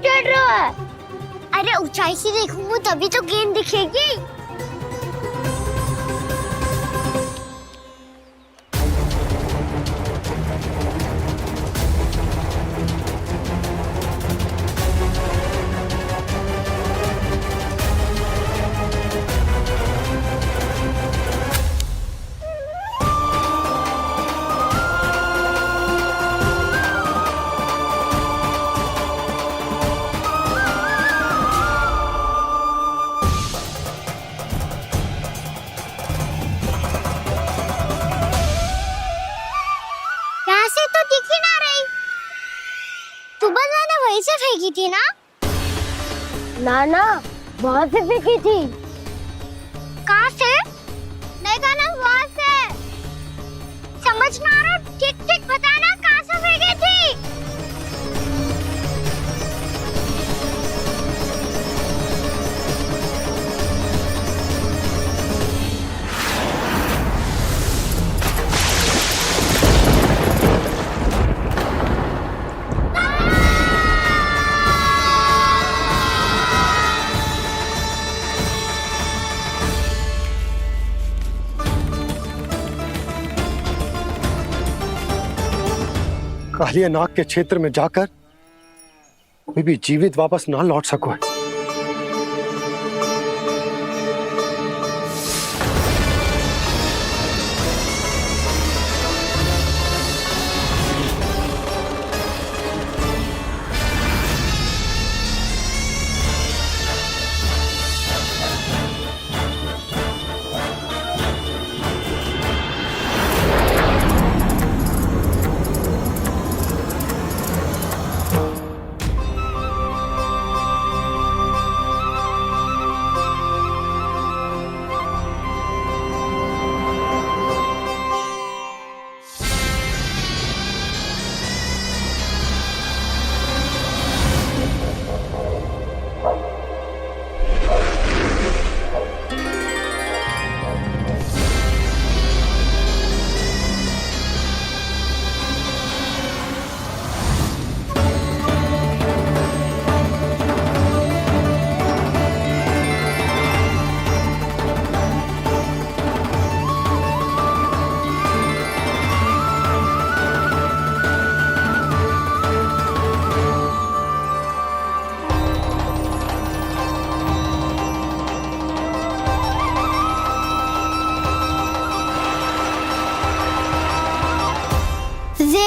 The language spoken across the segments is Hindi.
चढ़ रहा है? अरे ऊंचाई से देखूंगा तभी तो गेंद दिखेगी। वहीं से फेंकी थी ना? ना वहाँ से फेंकी थी। कहाँ से? देखा ना वहाँ से। समझ ना आ रहा, ठीक बताना कहाँ से फेंकी थी? कालिया नाग के क्षेत्र में जाकर कोई भी जीवित वापस ना लौट सको है।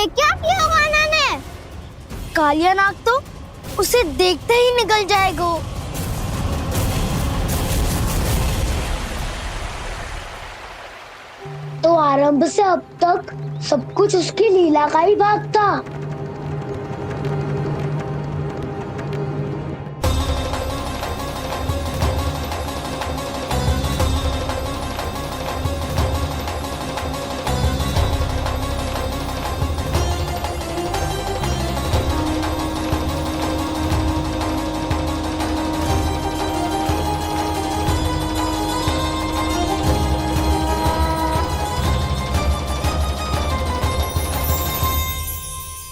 क्या किया वाना ने? कालिया नाग तो उसे देखते ही निकल जाएगा। तो आरंभ से अब तक सब कुछ उसकी लीला का ही भाग था।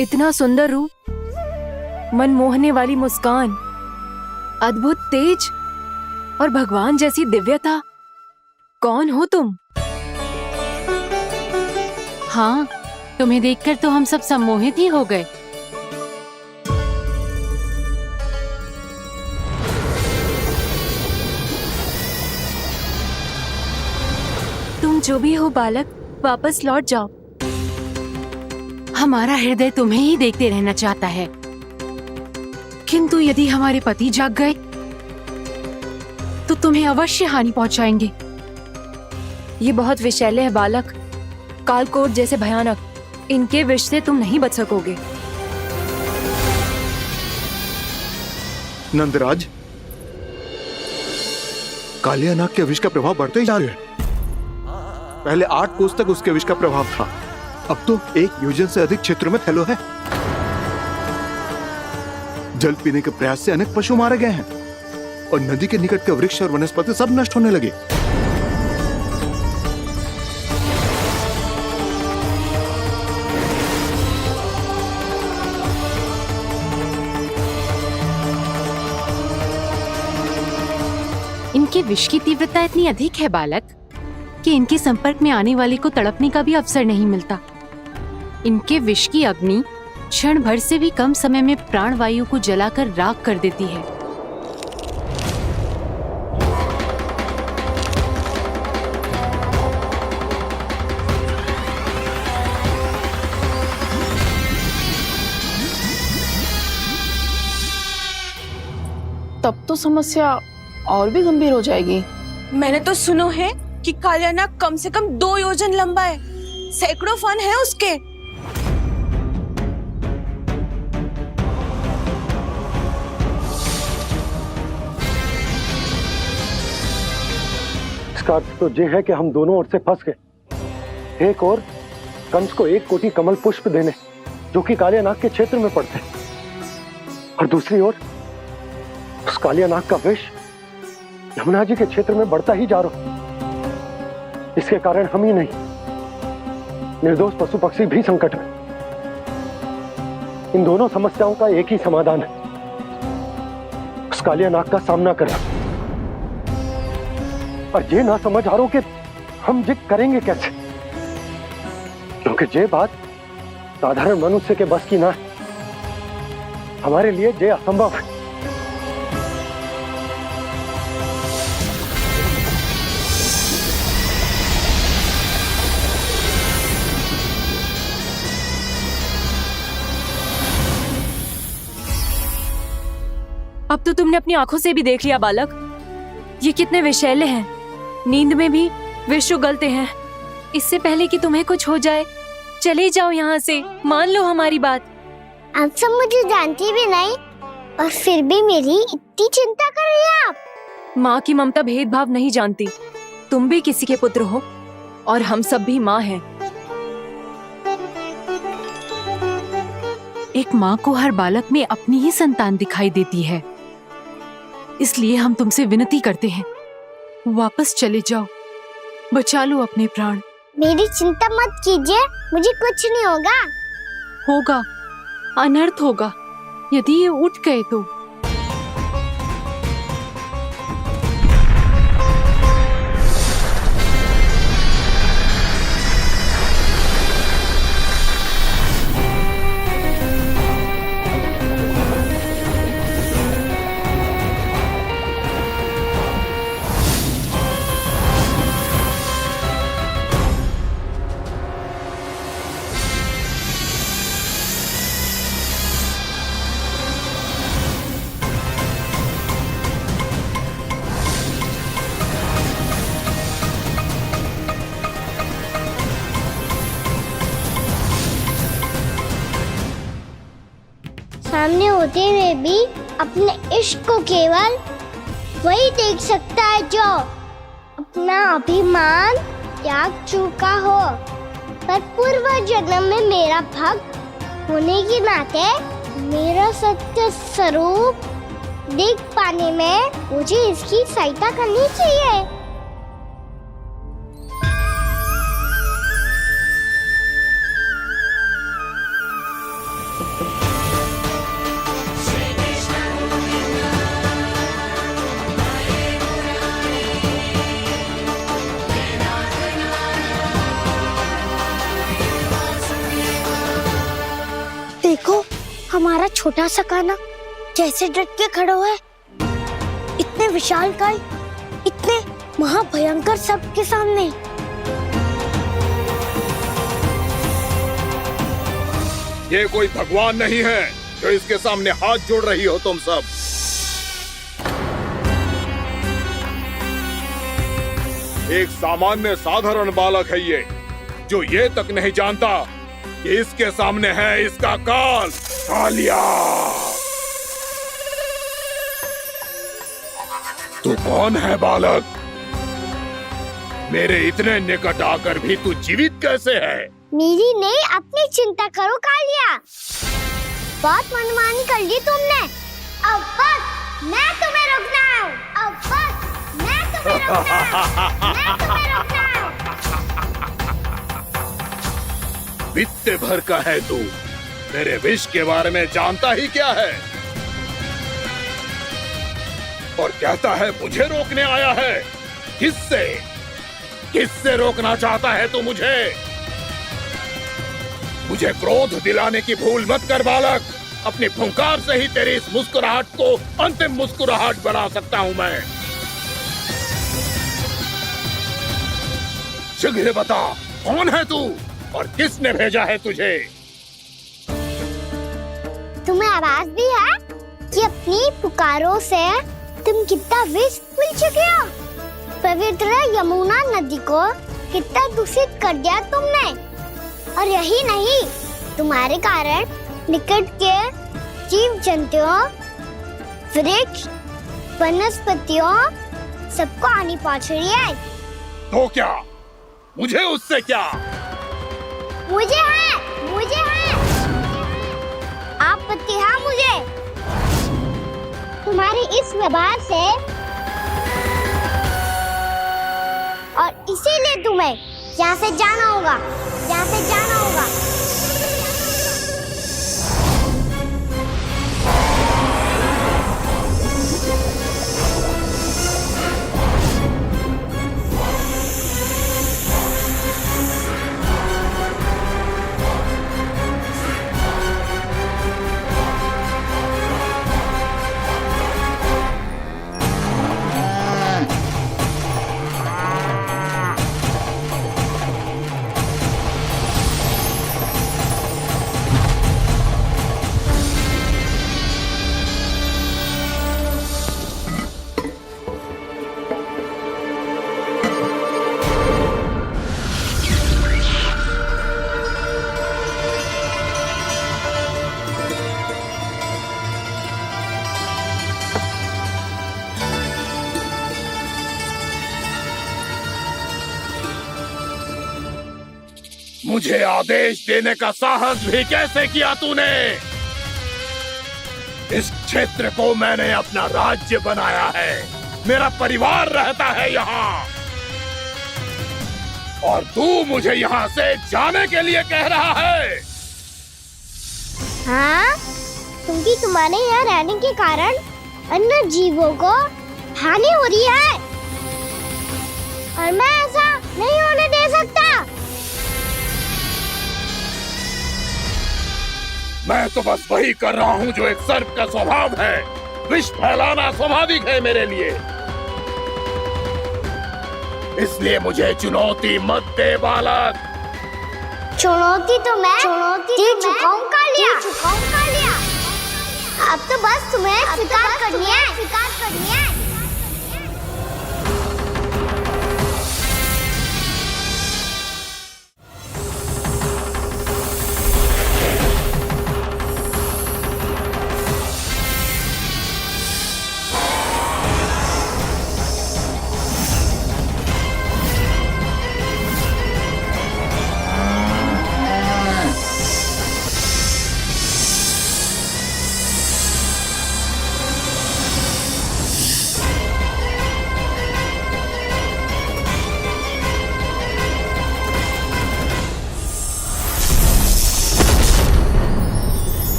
इतना सुंदर रूप, मन मोहने वाली मुस्कान, अद्भुत तेज और भगवान जैसी दिव्यता। कौन हो तुम? हाँ, तुम्हें देखकर तो हम सब सम्मोहित ही हो गए। तुम जो भी हो बालक, वापस लौट जाओ। हमारा हृदय तुम्हें ही देखते रहना चाहता है, किंतु यदि हमारे पति जाग गए तो तुम्हें अवश्य हानि पहुंचाएंगे। ये बहुत विषैले है बालक, कालकोट जैसे भयानक। इनके विष से तुम नहीं बच सकोगे। नंदराज, कालिया नाग के विष का प्रभाव बढ़ते ही जा रहा है। पहले 8 कोस तक उसके विष का प्रभाव था, अब तो 1 योजन से अधिक क्षेत्र में फैलो है। जल पीने के प्रयास से अनेक पशु मारे गए हैं और नदी के निकट के वृक्ष और वनस्पति सब नष्ट होने लगे। इनके विष की तीव्रता इतनी अधिक है बालक कि इनके संपर्क में आने वाले को तड़पने का भी अवसर नहीं मिलता। इनके विष की अग्नि क्षण भर से भी कम समय में प्राण वायु को जलाकर राख कर देती है। तब तो समस्या और भी गंभीर हो जाएगी। मैंने तो सुनो है कि कालियानाग कम से कम 2 योजन लंबा है, सैकड़ों फन है उसके। इसका अर्थ तो ये है कि हम दोनों ओर से फंस गए। एक और कंस को 1 कोटि कमल पुष्प देने जो कि कालियानाग के क्षेत्र में पड़ते हैं, और दूसरी ओर उस कालियानाग का विष यमुना जी के क्षेत्र में बढ़ता ही जा रहा। इसके कारण हम ही नहीं, निर्दोष पशु पक्षी भी संकट में। इन दोनों समस्याओं का एक ही समाधान है, उस कालियानाग का सामना करना। और ये ना समझ आ रहा कि हम ये करेंगे कैसे, क्योंकि ये बात साधारण मनुष्य के बस की ना है। हमारे लिए ये असंभव है। अब तो तुमने अपनी आंखों से भी देख लिया बालक, ये कितने विषैले हैं। नींद में भी विष उगलते हैं। इससे पहले कि तुम्हें कुछ हो जाए, चले जाओ यहाँ से, मान लो हमारी बात। आप सब मुझे जानती भी नहीं और फिर भी मेरी इतनी चिंता कर रही हैं आप। माँ की ममता भेदभाव नहीं जानती। तुम भी किसी के पुत्र हो और हम सब भी माँ हैं। एक माँ को हर बालक में अपनी ही संतान दिखाई देती है, इसलिए हम तुमसे विनती करते हैं, वापस चले जाओ, बचा लो अपने प्राण। मेरी चिंता मत कीजिए, मुझे कुछ नहीं होगा। होगा, अनर्थ होगा यदि ये उठ गए तो। सामने होते हुए भी अपने इश्क को केवल वही देख सकता है जो अपना अभिमान त्याग चुका हो। पर पूर्व जन्म में मेरा भक्त होने के नाते मेरा सत्य स्वरूप देख पाने में मुझे इसकी सहायता करनी चाहिए। देखो हमारा छोटा सा कान्हा कैसे डट के खड़ा हुआ है, इतने विशालकाय, इतने महाभयंकर सबके सामने। ये कोई भगवान नहीं है जो इसके सामने हाथ जोड़ रही हो तुम सब। एक सामान्य साधारण बालक है ये, जो ये तक नहीं जानता कि इसके सामने है इसका काल, कालिया। तू कौन है बालक? मेरे इतने निकट आकर भी तू जीवित कैसे है? मेरी नहीं, अपनी चिंता करो कालिया। बहुत मनमानी कर ली तुमने। अब बस मैं तुम्हें रोकना हूँ। अब बस मैं तुम्हें रोकना हूँ। मैं तुम्हें रोकना हूँ। बित्ते भर का है तू, मेरे विष के बारे में जानता ही क्या है? और कहता है मुझे रोकने आया है। किससे किससे रोकना चाहता है तू मुझे? मुझे क्रोध दिलाने की भूल मत कर बालक। अपनी फुंकार से ही तेरी इस मुस्कुराहट को अंतिम मुस्कुराहट बना सकता हूं मैं। शीघ्र बता, कौन है तू और किसने भेजा है तुझे? तुम्हें आवाज भी है कि अपनी पुकारों से तुम कितना विष भूल चुके हो। पवित्र यमुना नदी को कितना दूषित कर दिया तुमने। और यही नहीं, तुम्हारे कारण निकट के जीव जंतुओं, वृक्ष, वनस्पतियों सबको हानि पहुंच रही है। तो क्या मुझे उससे क्या? मुझे है आपत्ति है मुझे तुम्हारी इस व्यवहार से, और इसीलिए तुम्हें यहाँ से जाना होगा। मुझे आदेश देने का साहस भी कैसे किया तूने? इस क्षेत्र को मैंने अपना राज्य बनाया है, मेरा परिवार रहता है यहाँ, और तू मुझे यहाँ से जाने के लिए कह रहा है? हाँ, क्योंकि तुम्हारे यहाँ रहने के कारण अन्य जीवों को हानि हो रही है, और मैं ऐसा नहीं होने दे सकता। मैं तो बस वही कर रहा हूँ जो एक सर्प का स्वभाव है। विष फैलाना स्वाभाविक है मेरे लिए, इसलिए मुझे चुनौती मत दे बालक। चुनौती तो मैं दे चुका हूँ कालिया। अब तो बस तुम्हें स्वीकार करनी है।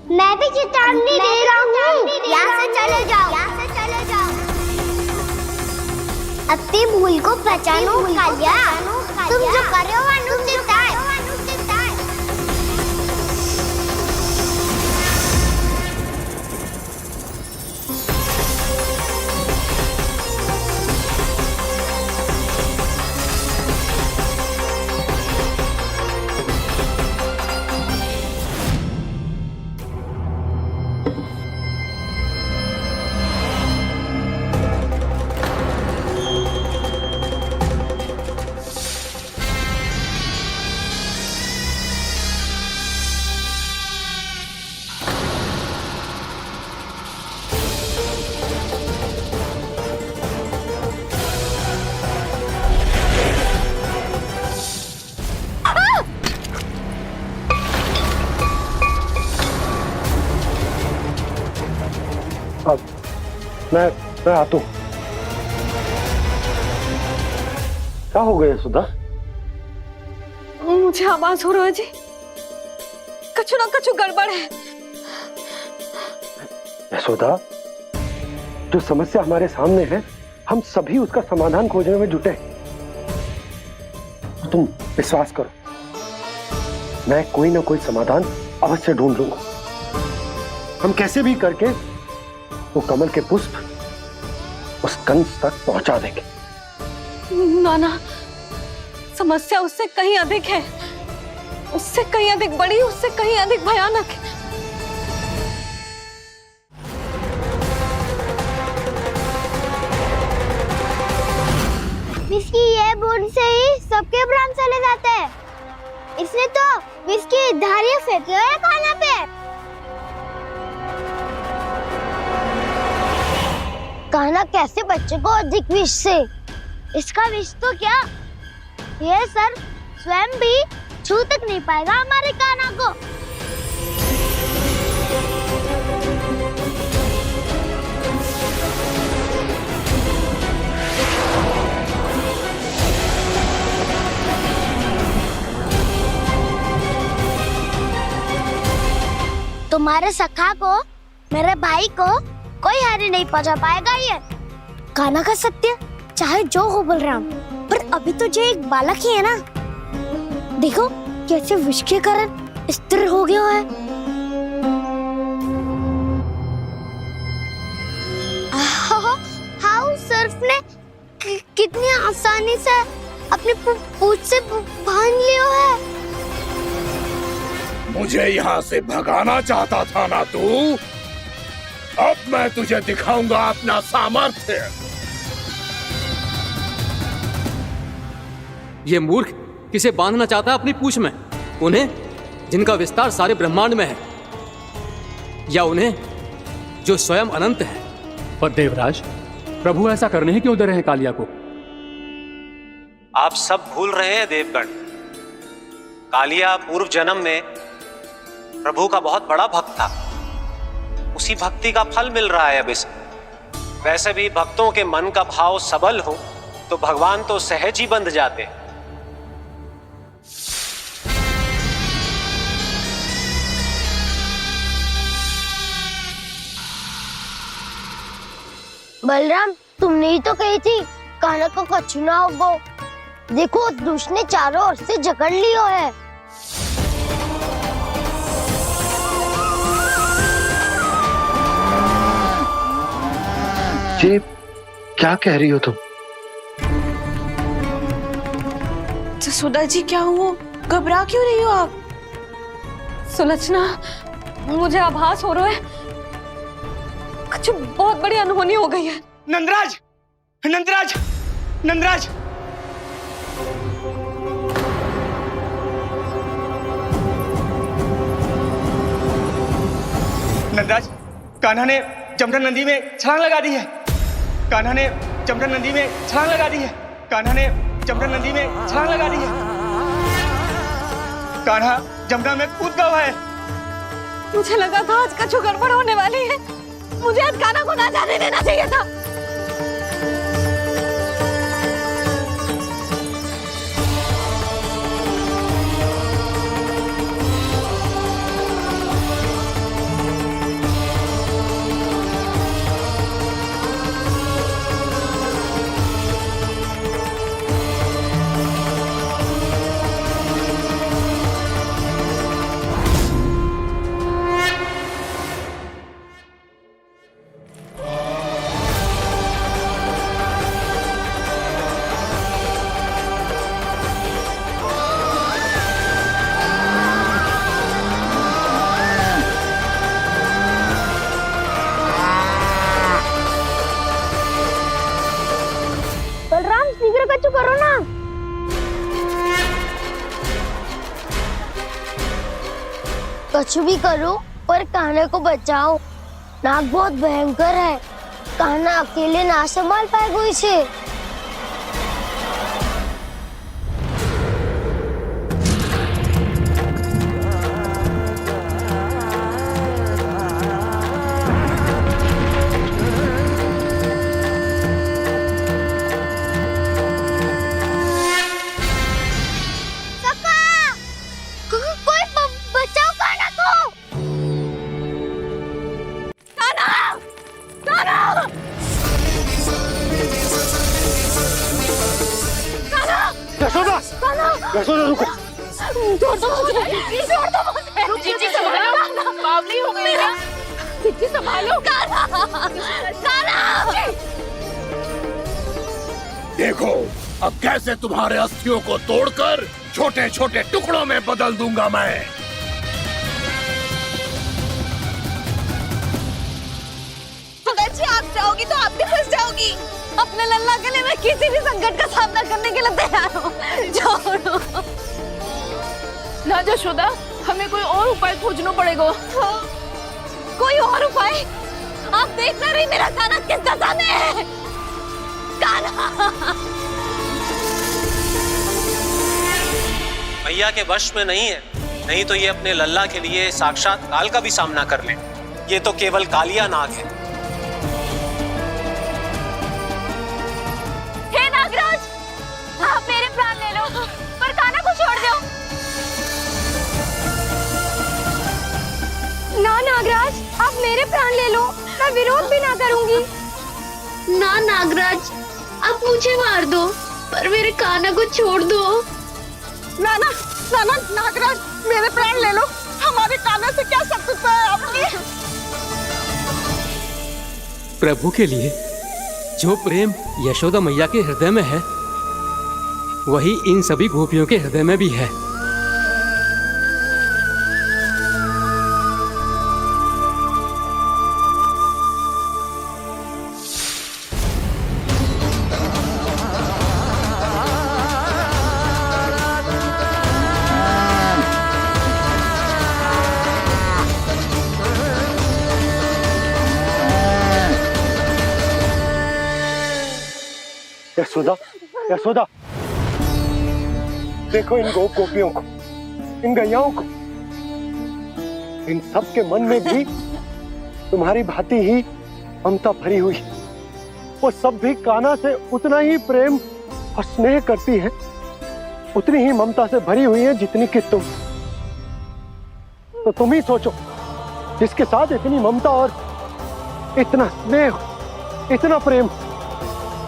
मैं भी चेतावनी दे रहा हूँ, यहाँ से चले जाओ। अपनी भूल को पहचानो कालिया, तुम जो कर रहे हो अनुचित है। अब मैं आता हूँ। क्या हो गया सुधा? मुझे आवाज हो रहा है जी, कछु ना कछु गड़बड़ है। यशोदा, जो समस्या हमारे सामने है हम सभी उसका समाधान खोजने में जुटे हैं। तुम विश्वास करो, मैं कोई ना कोई समाधान अवश्य ढूंढ लूंगा। हम कैसे भी करके वो कमल के पुष्प उस कंस तक पहुंचा देंगे। नाना, समस्या उससे कहीं अधिक है, उससे कहीं अधिक बड़ी, उससे कहीं अधिक भयानक है। विस्की ये बूंद से ही सबके प्राण चले जाते हैं। इसने तो विस्की धारियां फेंके हुए हैं खाना पे। कान्हा कैसे बच्चे को अधिक विष से? इसका विष तो क्या, ये सर स्वयं भी छू तक नहीं पाएगा हमारे कान्हा को। तुम्हारे सखा को, मेरे भाई को कोई हानि नहीं पहुंचा पाएगा। ये कान्हा का सत्य चाहे जो हो बलराम, पर अभी तो जो एक बालक ही है ना। देखो कैसे विष के कारण स्थिर हो गया है। हाउ सर्फ ने कितनी आसानी से अपनी पूंछ से बांध लिया है। मुझे यहाँ से भगाना चाहता था ना तू? अब मैं तुझे दिखाऊंगा अपना सामर्थ्य। ये मूर्ख किसे बांधना चाहता है अपनी पूंछ में? उन्हें जिनका विस्तार सारे ब्रह्मांड में है, या उन्हें जो स्वयं अनंत है? पर देवराज, प्रभु ऐसा करने ही क्यों दे रहे हैं कालिया को? आप सब भूल रहे हैं देवगण। कालिया पूर्व जन्म में प्रभु का बहुत बड़ा भक्त था। उसी भक्ति का फल मिल रहा है अब इसे। वैसे भी भक्तों के मन का भाव सबल हो तो भगवान तो सहज ही बंध जाते हैं। बलराम, तुमने ही तो कही थी कान्हा को कछु ना होगो। देखो दुष्ट ने चारों ओर से जकड़ लियो है। ये क्या कह रही हो तुम? जसोदा जी, क्या हुआ? घबरा क्यों रही हो आप? सुलक्षणा, मुझे आभास हो रहा है कुछ बहुत बड़ी अनहोनी हो गई है। नंदराज, नंदराज, नंदराज! नंदराज, कान्हा ने जमदग्नि नदी में छलांग लगा दी है। कान्हा ने जमदग्नि नदी में छलांग लगा दी है। कान्हा ने जमदग्नि नदी में छलांग लगा दी है। कान्हा जमुना में कूद गया है। मुझे लगा था आज कछु गड़बड़ होने वाली है। मुझे आज कान्हा को ना जाने देना चाहिए था। कछु करो ना। कछु भी करो पर कान्हा को बचाओ। नाग बहुत भयंकर है। कान्हा अकेले ना संभाल पाएगा इसे। यशोदा रुको। छोड़ दो मुझे, छोड़ दो मुझे। जीजी संभालो, बावली हो गई है। जीजी संभालो। देखो अब कैसे तुम्हारे अस्थियों को तोड़कर छोटे छोटे टुकड़ों में बदल दूंगा मैं। सुदाजी आप जाओगी तो आप भी फंस जाओगी। अपने लल्ला के लिए मैं किसी भी संकट का सामना करने के लिए तैयार हूँ। छोड़ो ना यशोदा, हमें कोई और उपाय खोजना पड़ेगा। कोई और उपाय? आप देख ना रही मेरा काना किस दशा में है। काना मैया के वश में नहीं है, नहीं तो ये अपने लल्ला के लिए साक्षात काल का भी सामना कर ले। ये तो केवल कालिया नाग है। हे नागराज, आप मेरे प्राण ले लो, पर कान्हा को छोड़ दो। ना नागराज, आप मेरे प्राण ले लो, मैं विरोध भी ना करूंगी। ना नागराज, आप मुझे मार दो, पर मेरे कान्हा को छोड़ दो। ना ना ना ना नागराज, मेरे प्राण ले लो। हमारे कान्हा से क्या शत्रुता है आपकी? प्रभु के लिए जो प्रेम यशोदा मैया के हृदय में है, वही इन सभी गोपियों के हृदय में भी है। यशोदा, यशोदा, देखो इन गोपियों को, इन गैयाओं को। इन सब के मन में भी तुम्हारी भांति ही ममता भरी हुई। वो सब भी कान्हा से उतना ही प्रेम और स्नेह करती है, उतनी ही ममता से भरी हुई है जितनी कि तुम। तो तुम ही सोचो, जिसके साथ इतनी ममता और इतना स्नेह, इतना प्रेम,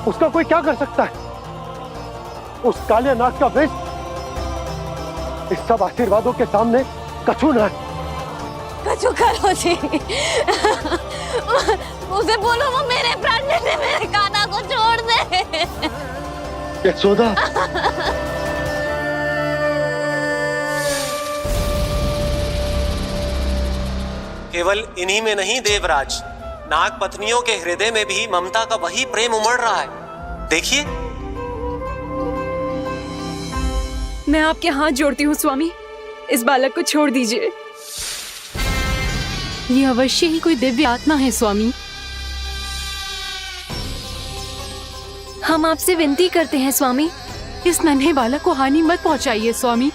उसका कोई क्या कर सकता है? उस काले नाग का विष इस सब आशीर्वादों के सामने कछु न है। कछु करो जी। उसे बोलो वो मेरे प्राण ले ले, मेरे कान्हा को छोड़ दे। यशोदा, केवल इन्हीं में नहीं देवराज, नाग पत्नियों के हृदय में भी ममता का वही प्रेम उमड़ रहा है। देखिए। मैं आपके हाथ जोड़ती हूँ स्वामी, इस बालक को छोड़ दीजिए। ये अवश्य ही कोई दिव्य आत्मा है स्वामी। हम आपसे विनती करते हैं स्वामी, इस नन्हे बालक को हानि मत पहुंचाइए स्वामी।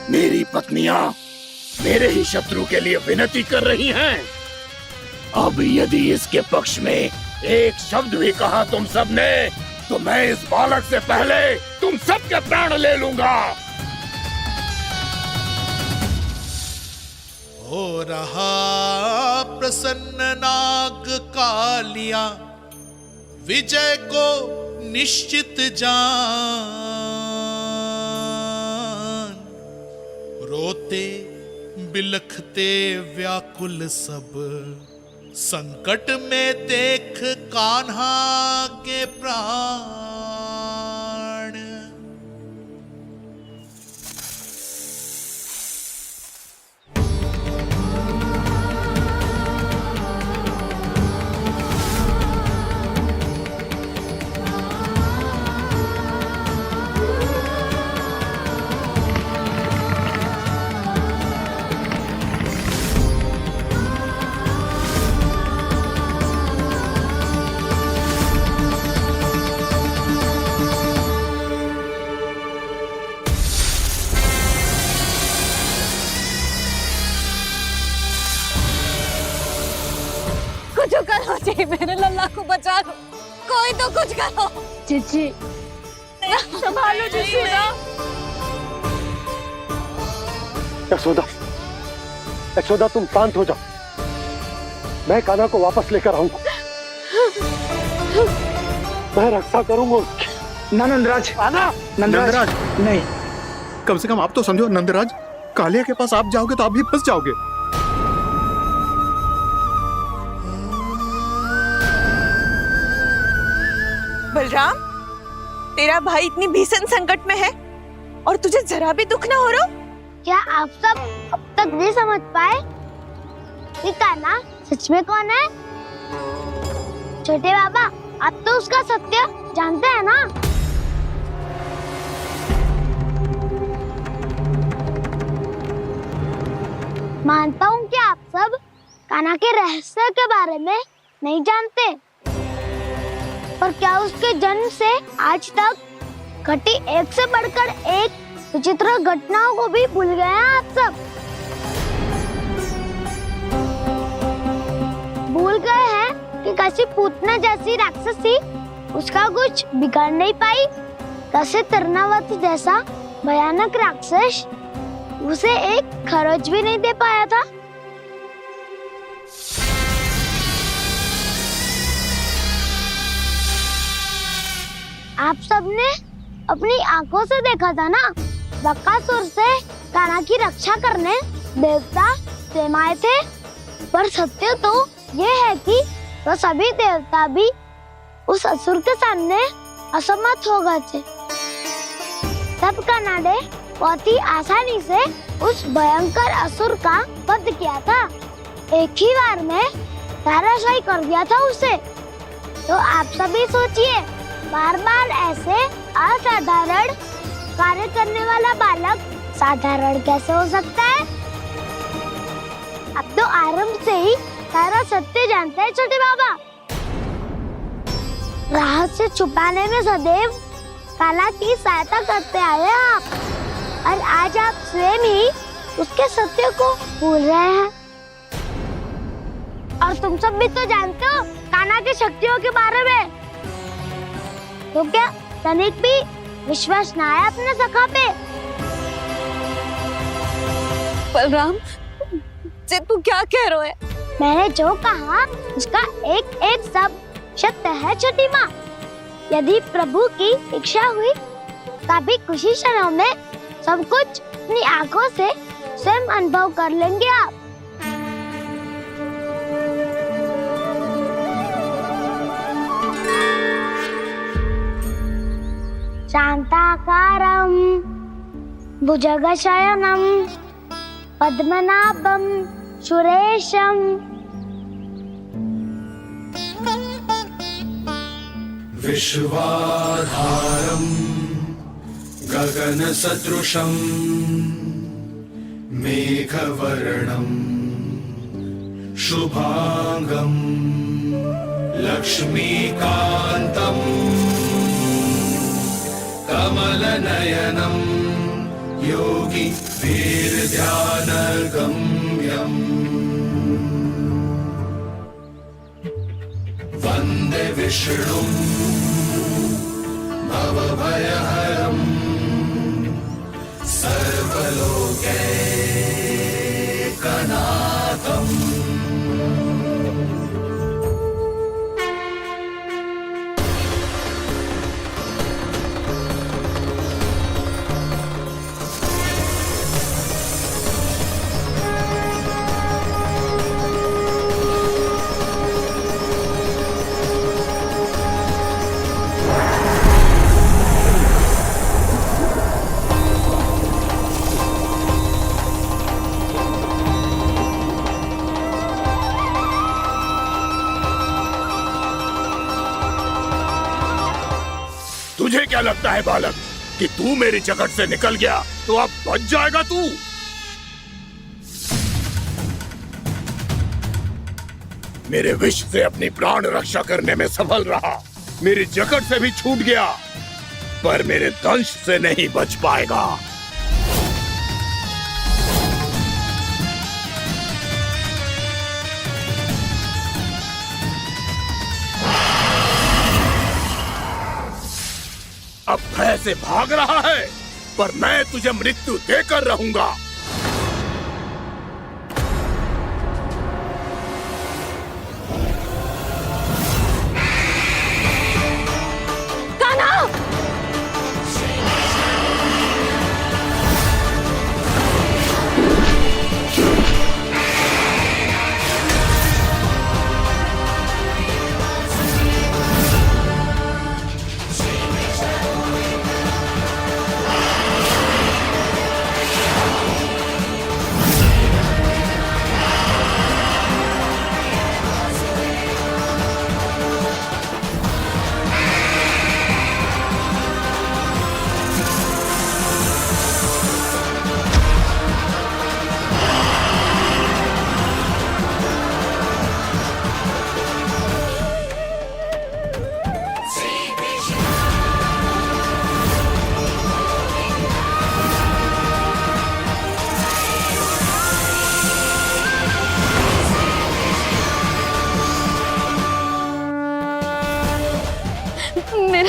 मेरी पत्नियां मेरे ही शत्रु के लिए विनती कर रही हैं। अब यदि इसके पक्ष में एक शब्द भी कहा तुम सबने, तो मैं इस बालक से पहले तुम सबके प्राण ले लूंगा। हो रहा प्रसन्न नाग कालिया, विजय को निश्चित जान। रोते बिलखते व्याकुल सब, संकट में देख कान्हा के प्राण। कुछ करो जी, मेरे लल्ला को बचा लो। कोई तो कुछ करो। जीजी, संभालो जीजी ना। यशोदा, यशोदा तुम शांत हो जाओ, मैं कान्हा को वापस लेकर आऊंगा। मैं रक्षा करूंगा उसकी। ना नंदराज, नंदराज नहीं। कम से कम आप तो समझो नंदराज, कालिया के पास आप जाओगे तो आप भी फंस जाओगे। बलराम, तेरा भाई इतनी भीषण संकट में है और तुझे जरा भी दुख ना हो रहा? क्या आप सब अब तक नहीं समझ पाए कि कान्हा सच में कौन है? छोटे बाबा, आप तो उसका सत्य जानते हैं ना? मानता हूँ कि आप सब कान्हा के रहस्य के बारे में नहीं जानते, पर क्या उसके जन्म से आज तक घटी एक से बढ़कर एक विचित्र घटनाओं को भी भूल गए हैं आप सब? भूल गए हैं कि कैसी पूतना जैसी राक्षसी उसका कुछ बिगाड़ नहीं पाई, कैसे तरनावती जैसा भयानक राक्षस उसे एक खरोच भी नहीं दे पाया था। आप सबने अपनी आंखों से देखा था ना, बकासुर से कान्हा की रक्षा करने देवता स्वयं आए थे। पर सत्य तो ये है कि वो सभी देवता भी उस असुर के सामने असमर्थ हो गए थे। तब कान्हा ने बहुत ही आसानी से उस भयंकर असुर का वध किया था। एक ही बार में धराशायी कर दिया था उसे। तो आप सभी सोचिए, बार बार ऐसे असाधारण कार्य करने वाला बालक साधारण कैसे हो सकता है? अब तो आरंभ से ही सारा सत्य जानते हैं छोटे बाबा। रहस्य छुपाने में सदैव कान्हा की सहायता करते आए हैं आप, और आज आप स्वयं ही उसके सत्य को भूल रहे हैं। और तुम सब भी तो जानते हो कान्हा की शक्तियों के बारे में, तो क्या तनिक भी विश्वास ना है अपने सखा पे? बलराम, जे तू क्या कह रहा है? मैंने जो कहा उसका एक एक शब्द सत्य है छोटी माँ। यदि प्रभु की इच्छा हुई तभी कुछ ही क्षणों में सब कुछ अपनी आंखों से स्वयं अनुभव कर लेंगे आप। शांताकारं भुजगशयनं पद्मनाभं सुरेशं विश्वाधारं गगनसदृशं मेघवर्णं शुभांगं लक्ष्मीकान्तं कमलनयनं योगी वीरध्यानगम्यं वन्दे विष्णुं भवभयहरं सर्वलोकैकनाथम्। तुझे क्या लगता है बालक कि तू मेरी जकड़ से निकल गया तो अब बच जाएगा तू? मेरे विष से अपनी प्राण रक्षा करने में सफल रहा, मेरी जकड़ से भी छूट गया, पर मेरे दंश से नहीं बच पाएगा। अब भय से भाग रहा है, पर मैं तुझे मृत्यु देकर रहूंगा। कान्हा!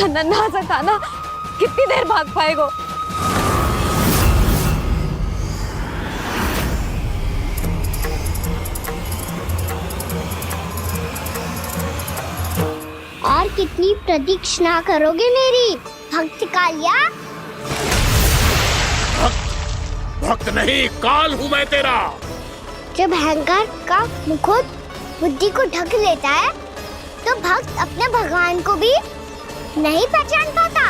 मेरा नन्हा सा कान्हा कितनी देर भाग पाएगा? और कितनी प्रतीक्षा करोगे मेरी भक्त कालिया? भक्त नहीं, काल हूँ मैं तेरा। जब अहंकार का मुकुट बुद्धि को ढक लेता है तो भक्त अपने भगवान को भी नहीं पहचान पाता।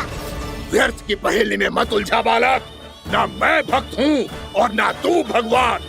व्यर्थ की पहेली में मत उलझा बालक। ना मैं भक्त हूँ और ना तू भगवान।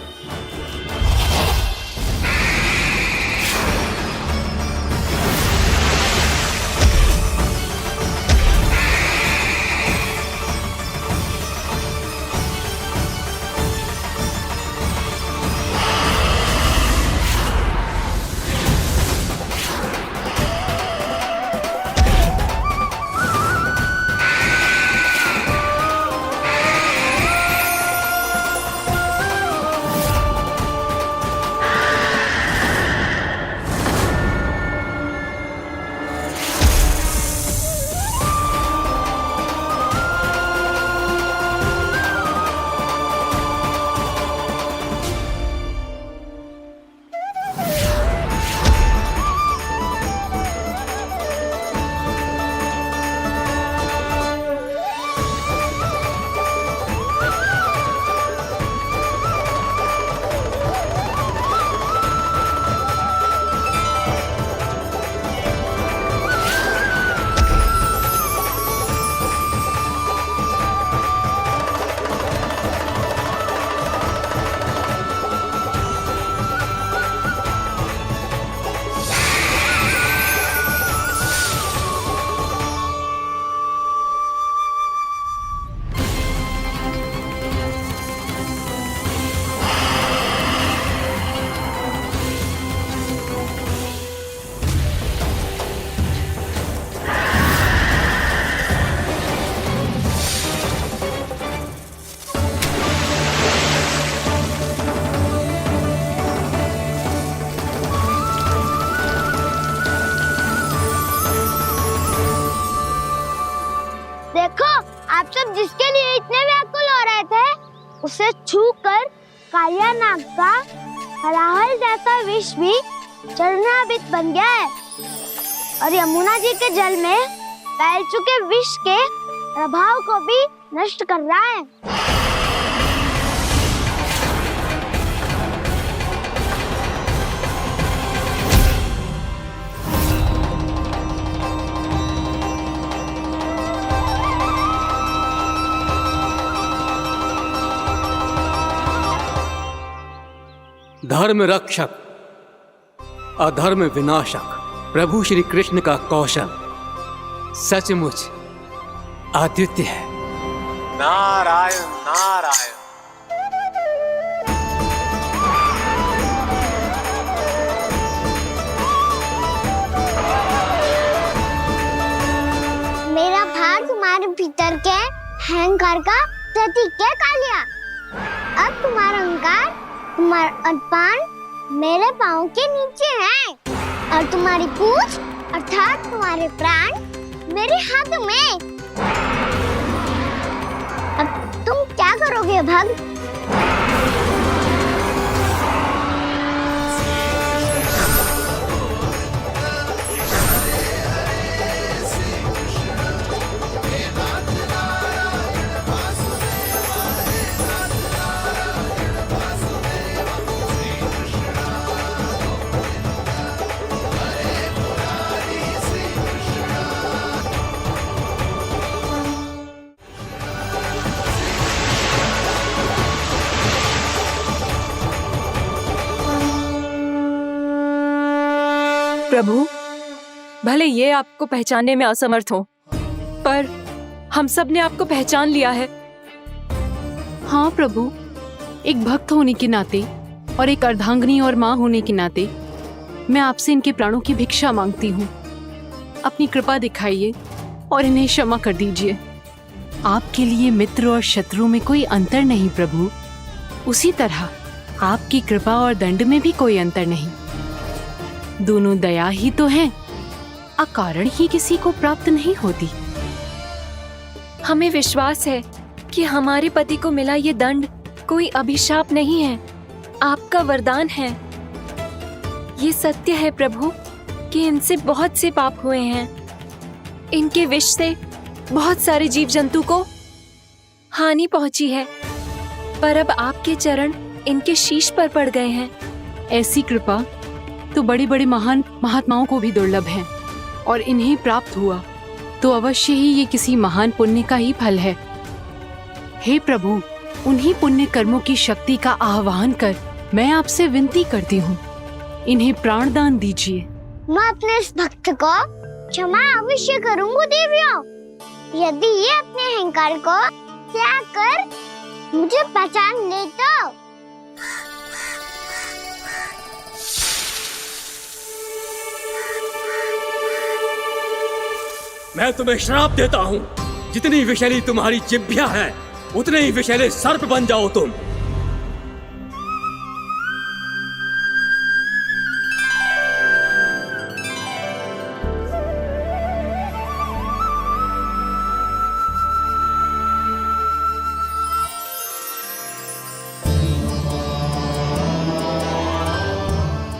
आप सब जिसके लिए इतने व्याकुल हो रहे थे, उसे छूकर कालिया नाग का हलाहल जैसा विष भी चरणामृत बन गया है और यमुना जी के जल में फैल चुके विष के प्रभाव को भी नष्ट कर रहा है। धर्म रक्षक, अधर्म विनाशक प्रभु श्री कृष्ण का कौशल सचमुच अद्वितीय है। नारायण नारायण। मेरा भाग तुम्हारे भीतर के अहंकार का प्रतीक है कालिया। अब तुम्हारा अहंकार, तुम्हारा अनपान मेरे पाँव के नीचे है और तुम्हारी पूंछ अर्थात तुम्हारे प्राण मेरे हाथ में। अब तुम क्या करोगे भक्त? प्रभु, भले ये आपको पहचानने में असमर्थ हो, पर हम सब ने आपको पहचान लिया है। हाँ प्रभु, एक भक्त होने के नाते और एक अर्धांगिनी और माँ होने के नाते मैं आपसे इनके प्राणों की भिक्षा मांगती हूँ। अपनी कृपा दिखाइए और इन्हें क्षमा कर दीजिए। आपके लिए मित्र और शत्रु में कोई अंतर नहीं प्रभु। उसी तरह आपकी कृपा और दंड में भी कोई अंतर नहीं। दोनों दया ही तो हैं, अकारण ही किसी को प्राप्त नहीं होती। हमें विश्वास है कि हमारे पति को मिला ये दंड कोई अभिशाप नहीं है, आपका वरदान है। ये सत्य है प्रभु कि इनसे बहुत से पाप हुए हैं। इनके विष से बहुत सारे जीव जंतु को हानि पहुंची है, पर अब आपके चरण इनके शीश पर पड़ गए हैं। ऐसी कृपा तो बड़े बड़े महान महात्माओं को भी दुर्लभ है, और इन्हें प्राप्त हुआ तो अवश्य ही ये किसी महान पुण्य का ही फल है। हे प्रभु, उन्हीं पुण्य कर्मों की शक्ति का आह्वान कर मैं आपसे विनती करती हूँ, इन्हें प्राणदान दीजिए। मैं अपने इस भक्त को क्षमा अवश्य करूंगी देवियों, यदि ये अपने अहंकार को त्याग कर मुझे पहचान ले तो। मैं तुम्हें श्राप देता हूँ, जितनी विषैली तुम्हारी जिह्वा है उतने ही विषैले सर्प बन जाओ तुम।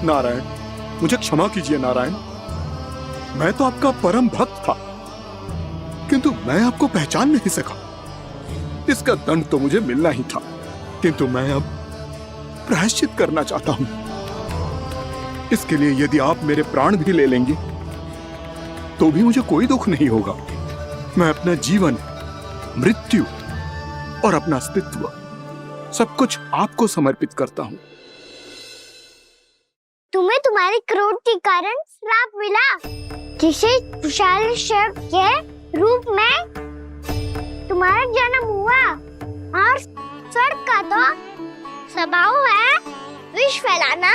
नारायण, मुझे क्षमा कीजिए नारायण। मैं तो आपका परम भक्त था, किंतु मैं आपको पहचान नहीं सका। इसका दंड तो मुझे मिलना ही था, किंतु मैं अब प्रायश्चित करना चाहता हूं। इसके लिए यदि आप मेरे प्राण भी ले लेंगे तो भी मुझे कोई दुख नहीं होगा। मैं अपना जीवन, मृत्यु और अपना अस्तित्व सब कुछ आपको समर्पित करता हूं। तुम्हें तुम्हारी क्रोध के कारण श्राप मिला, जिसे विशाल सर्प के रूप में तुम्हारा जन्म हुआ, और सर्प का तो स्वभाव है विष फैलाना।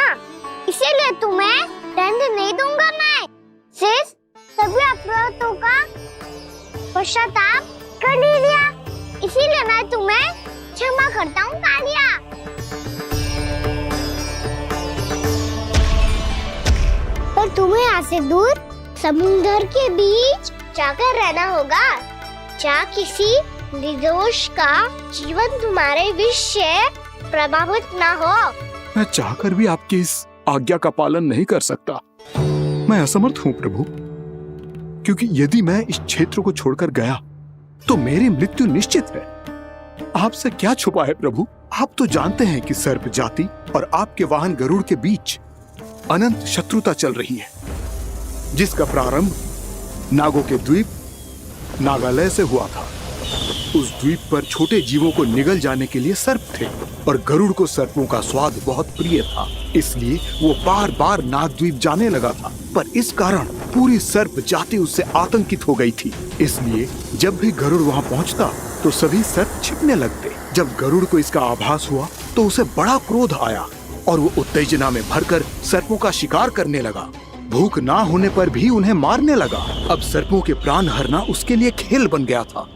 इसीलिए तुम्हें दंड नहीं दूंगा मैं, सिर्फ सभी अपराधों का पश्चाताप कर लिया। इसीलिए मैं तुम्हें क्षमा करता हूँ कालिया। पर तुम्हें यहाँ से दूर समुद्र के बीच जाकर रहना होगा, जहाँ किसी निर्दोष का जीवन तुम्हारे विष से प्रभावित न हो। मैं चाहकर भी आपकी इस आज्ञा का पालन नहीं कर सकता। मैं असमर्थ हूँ प्रभु, क्योंकि यदि मैं इस क्षेत्र को छोड़कर गया तो मेरी मृत्यु निश्चित है। आपसे क्या छुपा है प्रभु, आप तो जानते हैं कि सर्प जाति और आपके वाहन गरुड़ के बीच अनंत शत्रुता चल रही है, जिसका प्रारंभ नागों के द्वीप नागालय से हुआ था। उस द्वीप पर छोटे जीवों को निगल जाने के लिए सर्प थे, और गरुड़ को सर्पों का स्वाद बहुत प्रिय था, इसलिए वो बार बार नागद्वीप जाने लगा था। पर इस कारण पूरी सर्प जाति उससे आतंकित हो गई थी। इसलिए जब भी गरुड़ वहाँ पहुँचता तो सभी सर्प छिपने लगते। जब गरुड़ को इसका आभास हुआ तो उसे बड़ा क्रोध आया, और वो उत्तेजना में भरकर सर्पों का शिकार करने लगा। भूख ना होने पर भी उन्हें मारने लगा। अब सर्पों के प्राण हरना उसके लिए खेल बन गया था।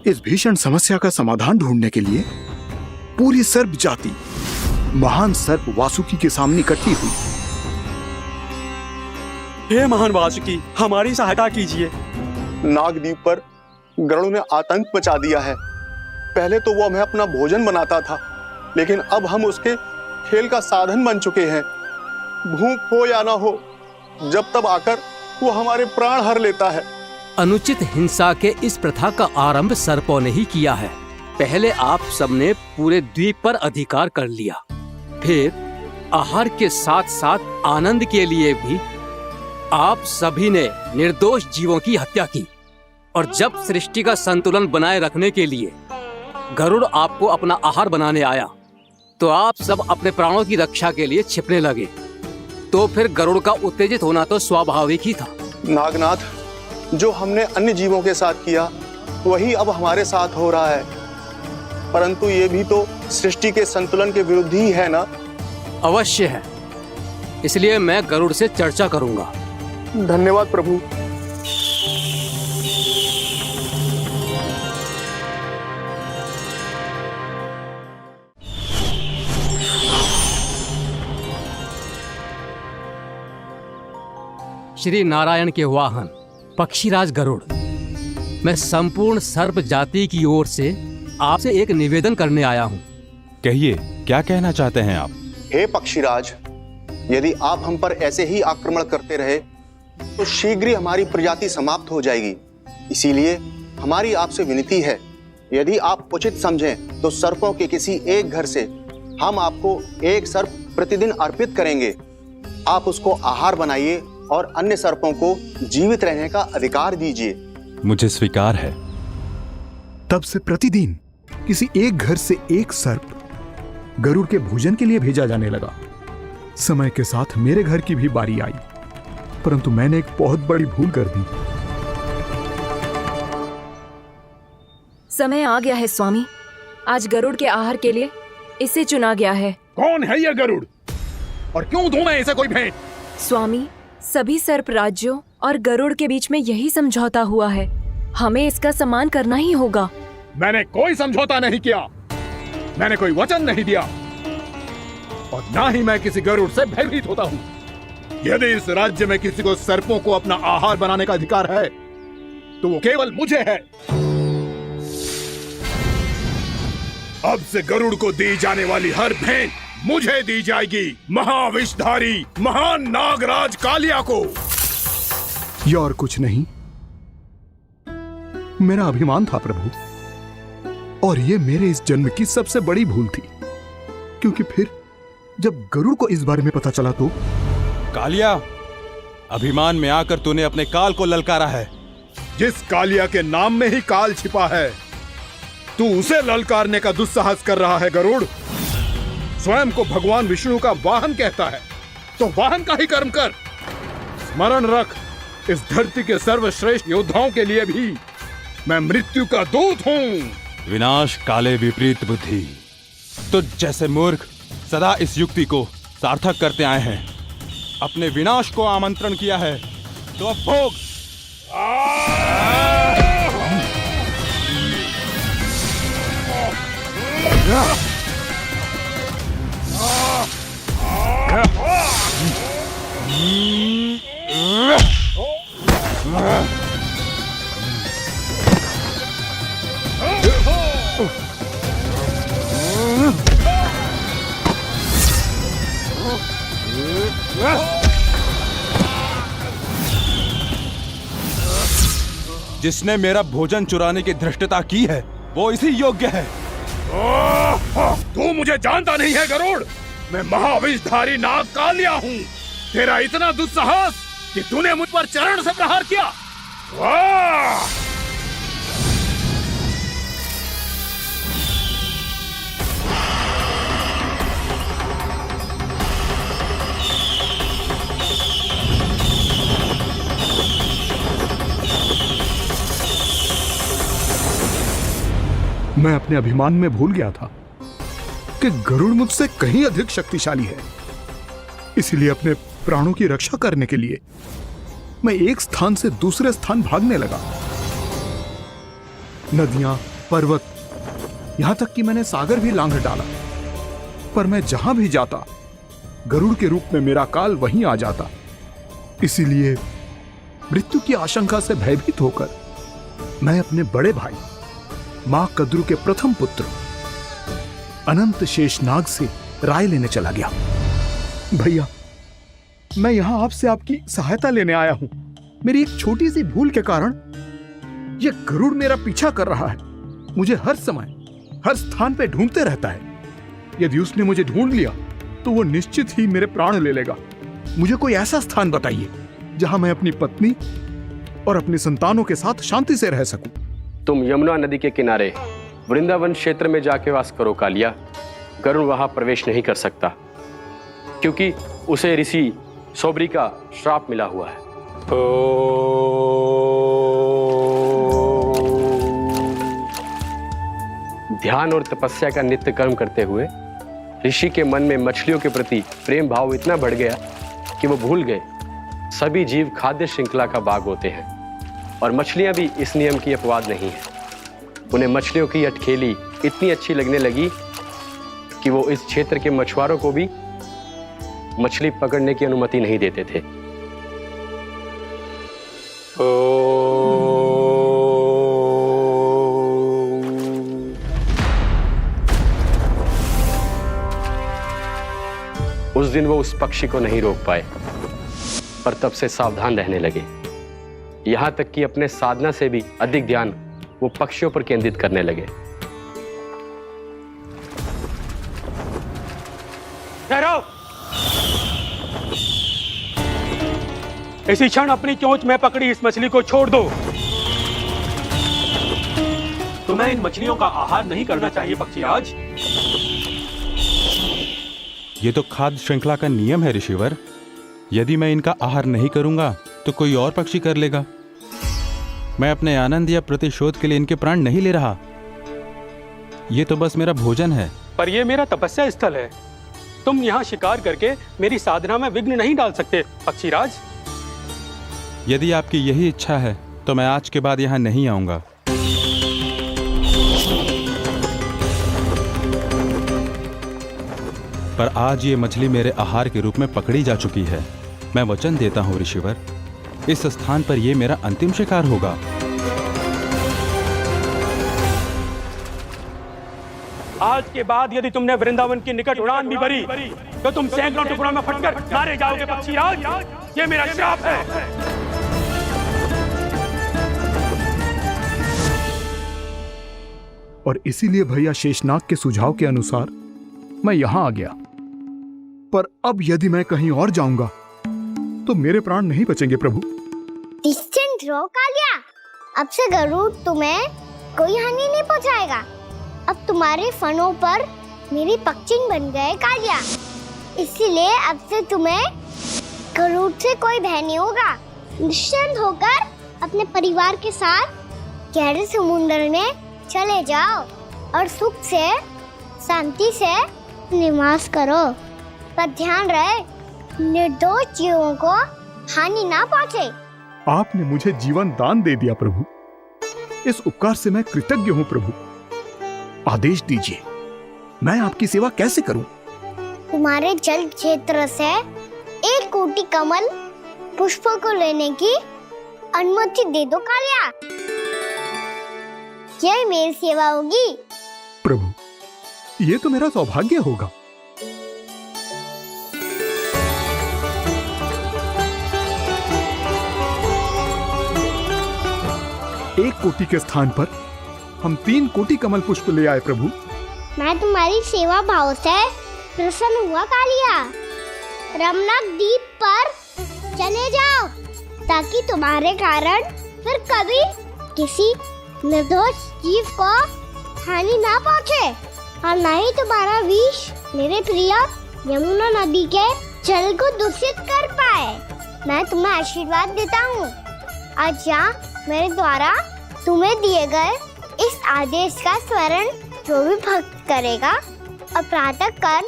इस भीषण समस्या का समाधान ढूंढने के लिए पूरी सर्प जाति महान सर्प वासुकी के सामने इकट्ठी हुई। हे महान वासुकी, हमारी सहायता कीजिए। नागद्वीप पर गरुड़ ने आतंक मचा दिया है। पहले तो वो हमें अपना भोजन बनाता था, लेकिन अब हम उसके खेल का साधन बन चुके हैं। भूख हो या ना हो, जब तब आकर वो हमारे प्राण हर लेता है। अनुचित हिंसा के इस प्रथा का आरंभ सर्पों ने ही किया है। पहले आप सबने पूरे द्वीप पर अधिकार कर लिया, फिर आहार के साथ साथ आनंद के लिए भी आप सभी ने निर्दोष जीवों की हत्या की। और जब सृष्टि का संतुलन बनाए रखने के लिए गरुड़ आपको अपना आहार बनाने आया, तो आप सब अपने प्राणों की रक्षा के लिए छिपने लगे। तो फिर गरुड़ का उत्तेजित होना तो स्वाभाविक ही था। नागनाथ, जो हमने अन्य जीवों के साथ किया वही अब हमारे साथ हो रहा है, परंतु ये भी तो सृष्टि के संतुलन के विरुद्ध ही है ना? अवश्य है, इसलिए मैं गरुड़ से चर्चा करूंगा। धन्यवाद प्रभु। श्री नारायण के वाहन पक्षीराज गरुड़ मैं संपूर्ण सर्प जाति की ओर से आपसे एक निवेदन करने आया हूँ। कहिए, क्या कहना चाहते हैं आप? हे पक्षीराज, यदि आप हम पर ऐसे ही आक्रमण करते रहे तो शीघ्र ही हमारी प्रजाति समाप्त हो जाएगी। इसीलिए हमारी आपसे विनती है, यदि आप उचित समझें तो सर्पों के किसी एक घर से हम आपको एक सर्प प्रतिदिन अर्पित करेंगे। आप उसको आहार बनाइए और अन्य सर्पों को जीवित रहने का अधिकार दीजिए। मुझे स्वीकार है। तब से प्रतिदिन किसी एक घर से एक सर्प गरुड़ के भोजन के लिए भेजा जाने लगा। समय के साथ मेरे घर की भी बारी आई, परंतु मैंने एक बहुत बड़ी भूल कर दी। समय आ गया है स्वामी, आज गरुड़ के आहार के लिए इसे चुना गया है। कौन है यह गरुड़ और क्यों दूं मैं इसे कोई भेंट? स्वामी, सभी सर्प राज्यों और गरुड़ के बीच में यही समझौता हुआ है, हमें इसका सम्मान करना ही होगा। मैंने कोई समझौता नहीं किया, मैंने कोई वचन नहीं दिया और ना ही मैं किसी गरुड़ से भयभीत होता हूँ। यदि इस राज्य में किसी को सर्पों को अपना आहार बनाने का अधिकार है तो वो केवल मुझे है। अब से गरुड़ को दी जाने वाली हर भेंट मुझे दी जाएगी, महाविषधारी महान नागराज कालिया को। यह और कुछ नहीं, मेरा अभिमान था प्रभु, और यह मेरे इस जन्म की सबसे बड़ी भूल थी। क्योंकि फिर जब गरुड़ को इस बारे में पता चला तो कालिया, अभिमान में आकर तूने अपने काल को ललकारा है। जिस कालिया के नाम में ही काल छिपा है, तू उसे ललकारने का दुस्साहस कर रहा है। गरुड़ स्वयं को भगवान विष्णु का वाहन कहता है, तो वाहन का ही कर्म कर। स्मरण रख, इस धरती के सर्वश्रेष्ठ योद्धाओं के लिए भी मैं मृत्यु का दूत हूँ। विनाश काले विपरीत बुद्धि। तो जैसे मूर्ख सदा इस युक्ति को सार्थक करते आए हैं, अपने विनाश को आमंत्रण किया है, तो अब भोग। जिसने मेरा भोजन चुराने की धृष्टता की है वो इसी योग्य है। तू मुझे जानता नहीं है गरुड़, मैं महाविषधारी नाग कालिया हूँ। तेरा इतना दुस्साहस कि तूने मुझ पर चरण से प्रहार किया। वाह! मैं अपने अभिमान में भूल गया था कि गरुड़ मुझसे कहीं अधिक शक्तिशाली है। इसलिए अपने प्राणों की रक्षा करने के लिए मैं एक स्थान से दूसरे स्थान भागने लगा। नदियां, पर्वत, यहां तक कि मैंने सागर भी लांघ डाला, पर मैं जहां भी जाता गरुड़ के रूप में मेरा काल वहीं आ जाता। इसीलिए मृत्यु की आशंका से भयभीत होकर मैं अपने बड़े भाई मां कद्रू के प्रथम पुत्र अनंत शेषनाग से राय लेने चला गया। भैया, मैं यहां आपसे आपकी सहायता लेने आया हूं। मेरी एक छोटी सी भूल के कारण यह गरुड़ मेरा पीछा कर रहा है, मुझे हर समय हर स्थान पे ढूंढते रहता है। यदि उसने मुझे ढूंढ लिया तो वो निश्चित ही मेरे प्राण ले लेगा। मुझे कोई ऐसा स्थान बताइए जहां मैं अपनी पत्नी और अपने संतानों के साथ शांति से रह सकूं। तुम यमुना नदी के किनारे वृंदावन क्षेत्र में जाके वास करो कालिया। गरुड़ वहां प्रवेश नहीं कर सकता क्योंकि उसे ऋषि सोबरी का श्राप मिला हुआ है। ध्यान और तपस्या का नित्य कर्म करते हुए ऋषि के मन में मछलियों के प्रति प्रेम भाव इतना बढ़ गया कि वो भूल गए सभी जीव खाद्य श्रृंखला का भाग होते हैं और मछलियां भी इस नियम की अपवाद नहीं है। उन्हें मछलियों की अटखेली इतनी अच्छी लगने लगी कि वो इस क्षेत्र के मछुआरों को भी मछली पकड़ने की अनुमति नहीं देते थे। दिन वो उस पक्षी को नहीं रोक पाए, पर तब से सावधान रहने लगे। यहां तक कि अपने साधना से भी अधिक ध्यान वो पक्षियों पर केंद्रित करने लगे। ठहरो! इसी क्षण अपनी चोंच में पकड़ी इस मछली को छोड़ दो। तुम्हें इन मछलियों का आहार नहीं करना चाहिए पक्षीराज। ये तो खाद्य श्रृंखला का नियम है ऋषिवर। यदि मैं इनका आहार नहीं करूंगा तो कोई और पक्षी कर लेगा। मैं अपने आनंद या प्रतिशोध के लिए इनके प्राण नहीं ले रहा। ये तो बस मेरा भोजन है। पर यह मेरा तपस्या स्थल है। तुम यहाँ शिकार करके मेरी साधना में विघ्न नहीं डाल सकते पक्षीराज। यदि आपकी यही इच्छा है तो मैं आज के बाद यहाँ नहीं आऊंगा। पर आज ये मछली मेरे आहार के रूप में पकड़ी जा चुकी है। मैं वचन देता हूँ ऋषिवर, इस स्थान पर यह मेरा अंतिम शिकार होगा। आज के बाद यदि तुमने वृंदावन की निकट उड़ान भी भरी तो तुम सैकड़ों टुकड़ों में फटकर मारे जाओगे पक्षीराज। ये मेरा श्राप है। और इसीलिए भैया शेषनाग के सुझाव के अनुसार मैं यहां आ गया। पर अब यदि मैं कहीं और जाऊंगा तो मेरे प्राण नहीं बचेंगे प्रभु। निश्चिंत रहो कालिया, अब से गरुड़ तुम्हें कोई हानि नहीं पहुंचाएगा। अब तुम्हारे फनों पर मेरी पक्षिन बन गए कालिया, इसीलिए अब से तुम्हें गरुड़ से कोई भय नहीं होगा। निश्चिंत होकर अपने परिवार के साथ गहरे समुद्र में चले जाओ और सुख से शांति से निवास करो। पर ध्यान रहे निर्दोष जीवों को हानि ना पहुंचे। आपने मुझे जीवन दान दे दिया प्रभु, इस उपकार से मैं कृतज्ञ हूँ प्रभु। आदेश दीजिए, मैं आपकी सेवा कैसे करूं? तुम्हारे जल क्षेत्र से 1 कोटि कमल पुष्पों को लेने की अनुमति दे दो कालिया। यही मेरी सेवा होगी प्रभु। ये तो मेरा सौभाग्य होगा। एक कोटि के स्थान पर हम 3 कोटि कमल पुष्प ले आए प्रभु। मैं तुम्हारी सेवा भाव से प्रसन्न हुआ कालिया। रमणक द्वीप पर चले जाओ ताकि तुम्हारे कारण फिर कभी किसी निर्दोष जीव को हानि ना पहुंचे और न ही तुम्हारा विष मेरे प्रिय यमुना नदी के जल को दूषित कर पाए। मैं तुम्हें आशीर्वाद देता हूँ। आज यहाँ मेरे द्वारा तुम्हें दिए गए इस आदेश का स्मरण जो भी भक्त करेगा और प्रातः काल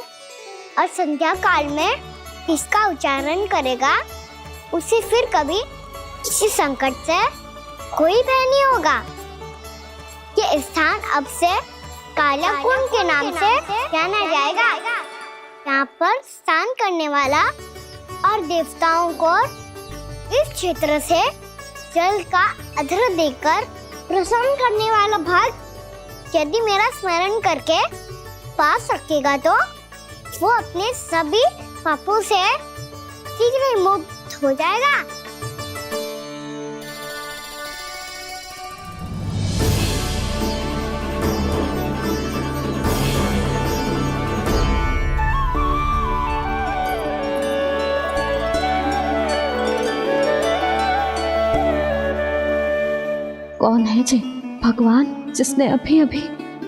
और संध्या काल में इसका उच्चारण करेगा, उसे फिर कभी किसी संकट से कोई भय नहीं होगा। ये स्थान अब से काला कुंड के नाम से जाना जाएगा। यहाँ पर स्नान करने वाला और देवताओं को इस क्षेत्र से जल का अर्घ्य देकर प्रसन्न करने वाला भक्त यदि मेरा स्मरण करके पा सकेगा तो वो अपने सभी पापों से शीघ्र ही मुक्त हो जाएगा। कौन है जी भगवान जिसने अभी अभी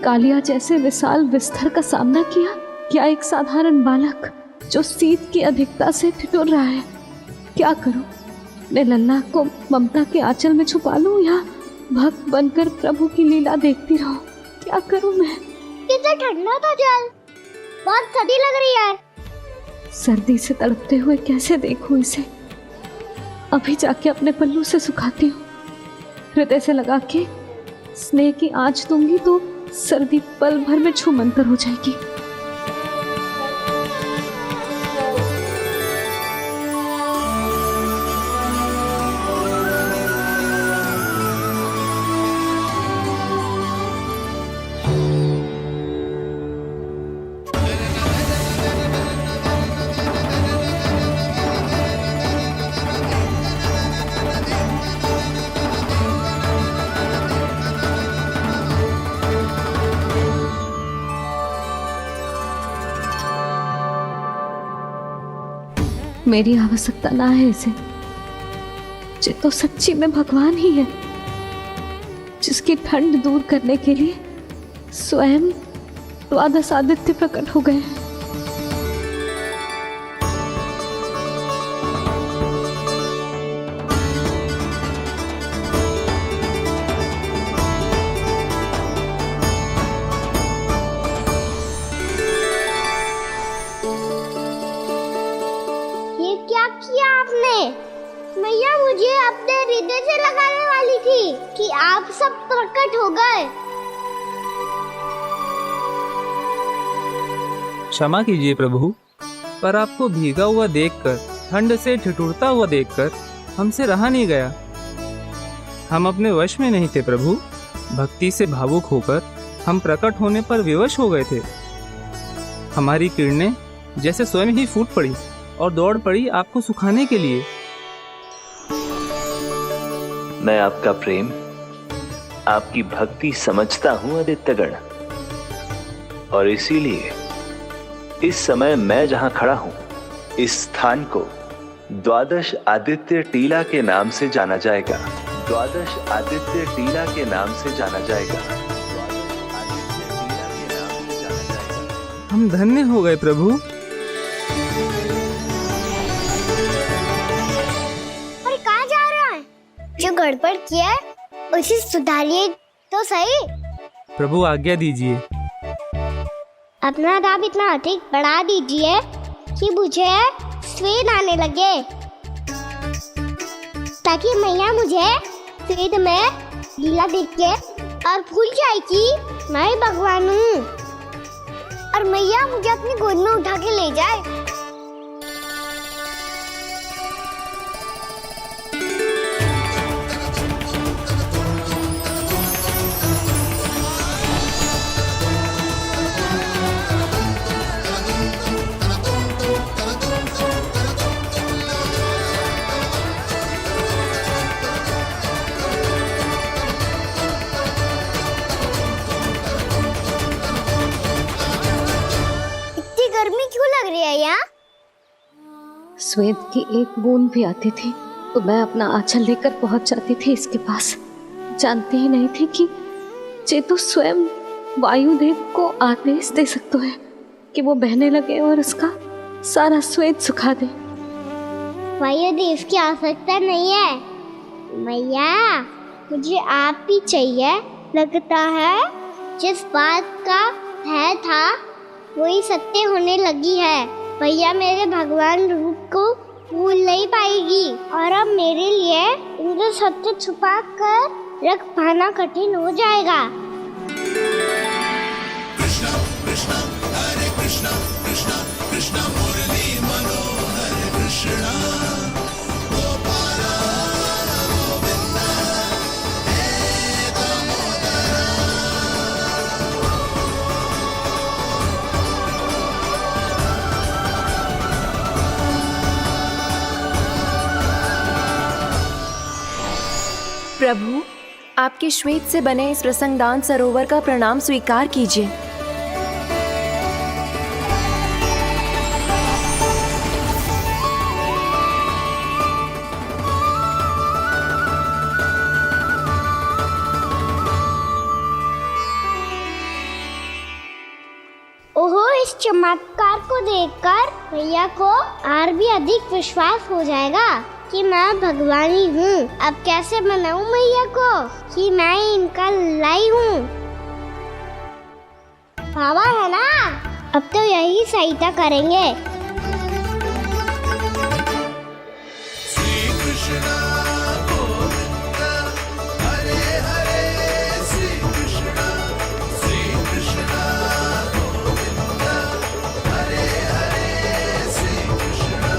कालिया जैसे विशाल विस्तर का सामना किया? क्या एक साधारण बालक जो शीत की अधिकता से ठिठुर रहा है? क्या करूं? मैं लल्ला को ममता के आंचल में छुपा लूं या भक्त बनकर प्रभु की लीला देखती रहूं? क्या करूं मैं? कितना ठंडा था जल, बहुत सर्दी लग रही है। सर्दी से तड़पते हुए कैसे देखूं इसे? अभी जाके अपने पल्लू से सुखाती हूँ। हृदय से लगा के स्नेह की आंच दूंगी तो सर्दी पल भर में छूमंतर हो जाएगी। मेरी आवश्यकता ना है इसे। ये तो सच्ची में भगवान ही है, जिसकी ठंड दूर करने के लिए स्वयं द्वादश आदित्य प्रकट हो गए। ये क्या किया आपने? मैया मुझे अपने हृदय से लगाने वाली थी कि आप सब प्रकट हो गए। क्षमा कीजिए प्रभु, पर आपको भीगा हुआ देखकर, ठंड से ठिठुरता हुआ देखकर हमसे रहा नहीं गया। हम अपने वश में नहीं थे प्रभु। भक्ति से भावुक होकर हम प्रकट होने पर विवश हो गए थे। हमारी किरणें जैसे स्वयं ही फूट पड़ी और दौड़ पड़ी आपको सुखाने के लिए। मैं आपका प्रेम, आपकी भक्ति समझता हूं आदित्यगण, और इसीलिए इस समय मैं जहां खड़ा हूं, इस स्थान को द्वादश आदित्य टीला के नाम से जाना जाएगा। द्वादश आदित्य टीला के नाम से जाना जाएगा। हम धन्य हो गए प्रभु। अरे कहाँ जा रहा है? जो गड़बड़ किया है उसे सुधारिए तो सही। प्रभु आज्ञा दीजिए। अपना दाब इतना अधिक बढ़ा दीजिए कि मुझे स्वेद आने लगे, ताकि मैया मुझे स्वेद में लीला देख के और भूल जाए कि मैं भगवान हूँ, और मैया मुझे अपनी गोद में उठा के ले जाए। गर्मी क्यों लग रही है यहाँ? स्वेद की एक बूंद भी आती थी तो मैं अपना आंचल लेकर पहुंच जाती थी इसके पास। जानती ही नहीं थी कि चेतु स्वयं वायुदेव को आदेश दे सकता है कि वो बहने लगे और उसका सारा स्वेद सुखा दे। वायुदेव की आवश्यकता नहीं है मैया, मुझे आप ही चाहिए। लगता है जिस बात का भय था वही सत्य होने लगी है। भैया मेरे भगवान रूप को भूल नहीं पाएगी, और अब मेरे लिए इनको सत्य छुपा कर रख पाना कठिन हो जाएगा। कृष्णा कृष्णा हरे कृष्णा कृष्णा कृष्णा मुरली मनोहर कृष्णा गोपाला गोविंदा हे दामोदरा। प्रभु, आपके श्वेत से बने इस प्रसंगदान सरोवर का प्रणाम स्वीकार कीजिए। ओहो, इस चमत्कार को देखकर भैया को और भी अधिक विश्वास हो जाएगा कि मैं भगवानी हूँ। अब कैसे मनाऊं मैया को कि मैं इनका लाई हूँ? बाबा है ना, अब तो यही सहायता करेंगे। श्री कृष्णा गोविंदा हरे हरे श्री कृष्णा गोविंदा हरे हरे श्री कृष्णा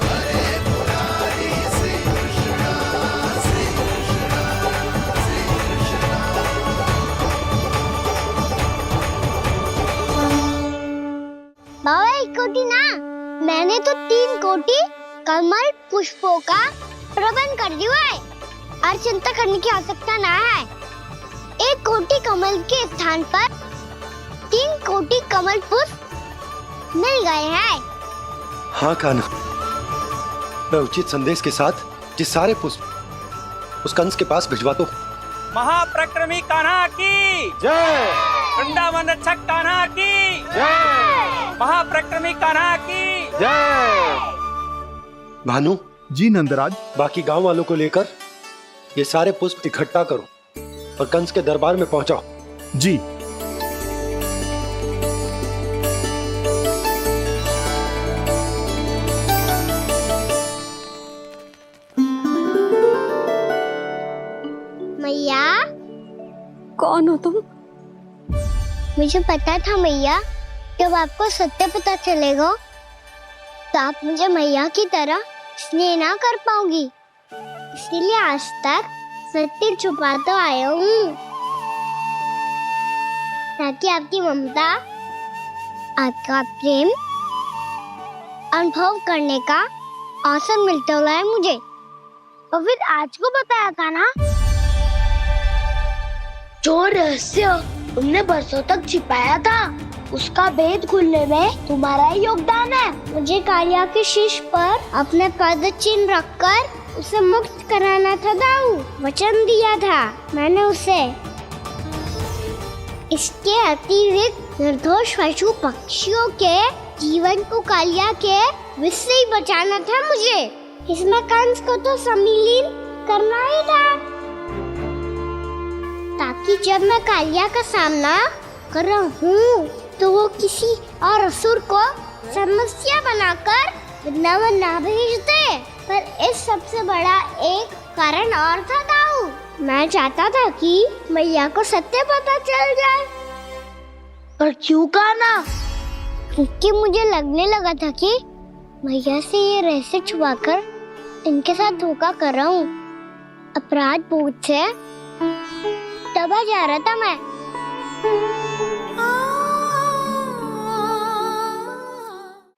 हरे मुरारी श्री कृष्णा श्री कृष्णा श्री कृष्णा। बाबा एक कोटि ना, मैंने तो 3 कोटि कमल पुष्पों का प्रबंध कर दिया है और चिंता करने की आवश्यकता ना है। 1 कोटि कमल के स्थान पर 3 कोटि कमल पुष्प मिल गए हैं। हाँ कान्हा, मैं उचित संदेश के साथ ये सारे पुष्प उस कंस के पास भिजवा दो। महाप्रक्रमी कान्हा की जय। वृंदावन रक्षक कान्हा की जय। महाप्रक्रमी कान्हा की जय। भानु जी नंदराज। बाकी गांव वालों को लेकर ये सारे पुष्प इकट्ठा करो और कंस के दरबार में पहुंचाओ। जी। मैया कौन हो तुम? मुझे पता था मैया, जब आपको सत्य पता चलेगा तो आप मुझे मैया की तरह स्नेह ना कर पाओगी, इसीलिए आज तक सत्य छुपाता आया हूँ, ताकि आपकी ममता, आपका प्रेम अनुभव करने का अवसर मिलता हुआ है मुझे। और फिर आज को बताया था ना, जो रहस्य तुमने बरसों तक छिपाया था, उसका भेद खुलने में तुम्हारा ही योगदान है। मुझे कालिया के शीश पर अपने पद चिन्ह रखकर उसे मुक्त कराना था दाऊ, वचन दिया था मैंने उसे। इसके अतिरिक्त निर्दोष पशु पक्षियों के जीवन को कालिया के विष से ही बचाना था मुझे। इसमें कंस को तो सम्मिलित करना ही था, ताकि जब मैं कालिया का सामना कर रहा हूँ तो वो किसी और असुर को समस्या बनाकर वृंदावन ना भेज दे। पर इस सबसे बड़ा एक कारण और था दाऊ, मैं चाहता था कि मैया को सत्य पता चल जाए। पर क्यों कहा ना? क्योंकि मुझे लगने लगा था कि मैया से ये रहस्य छुपाकर इनके साथ धोखा कर रहा हूँ। अपराध बोध से दबा जा रहा था मैं।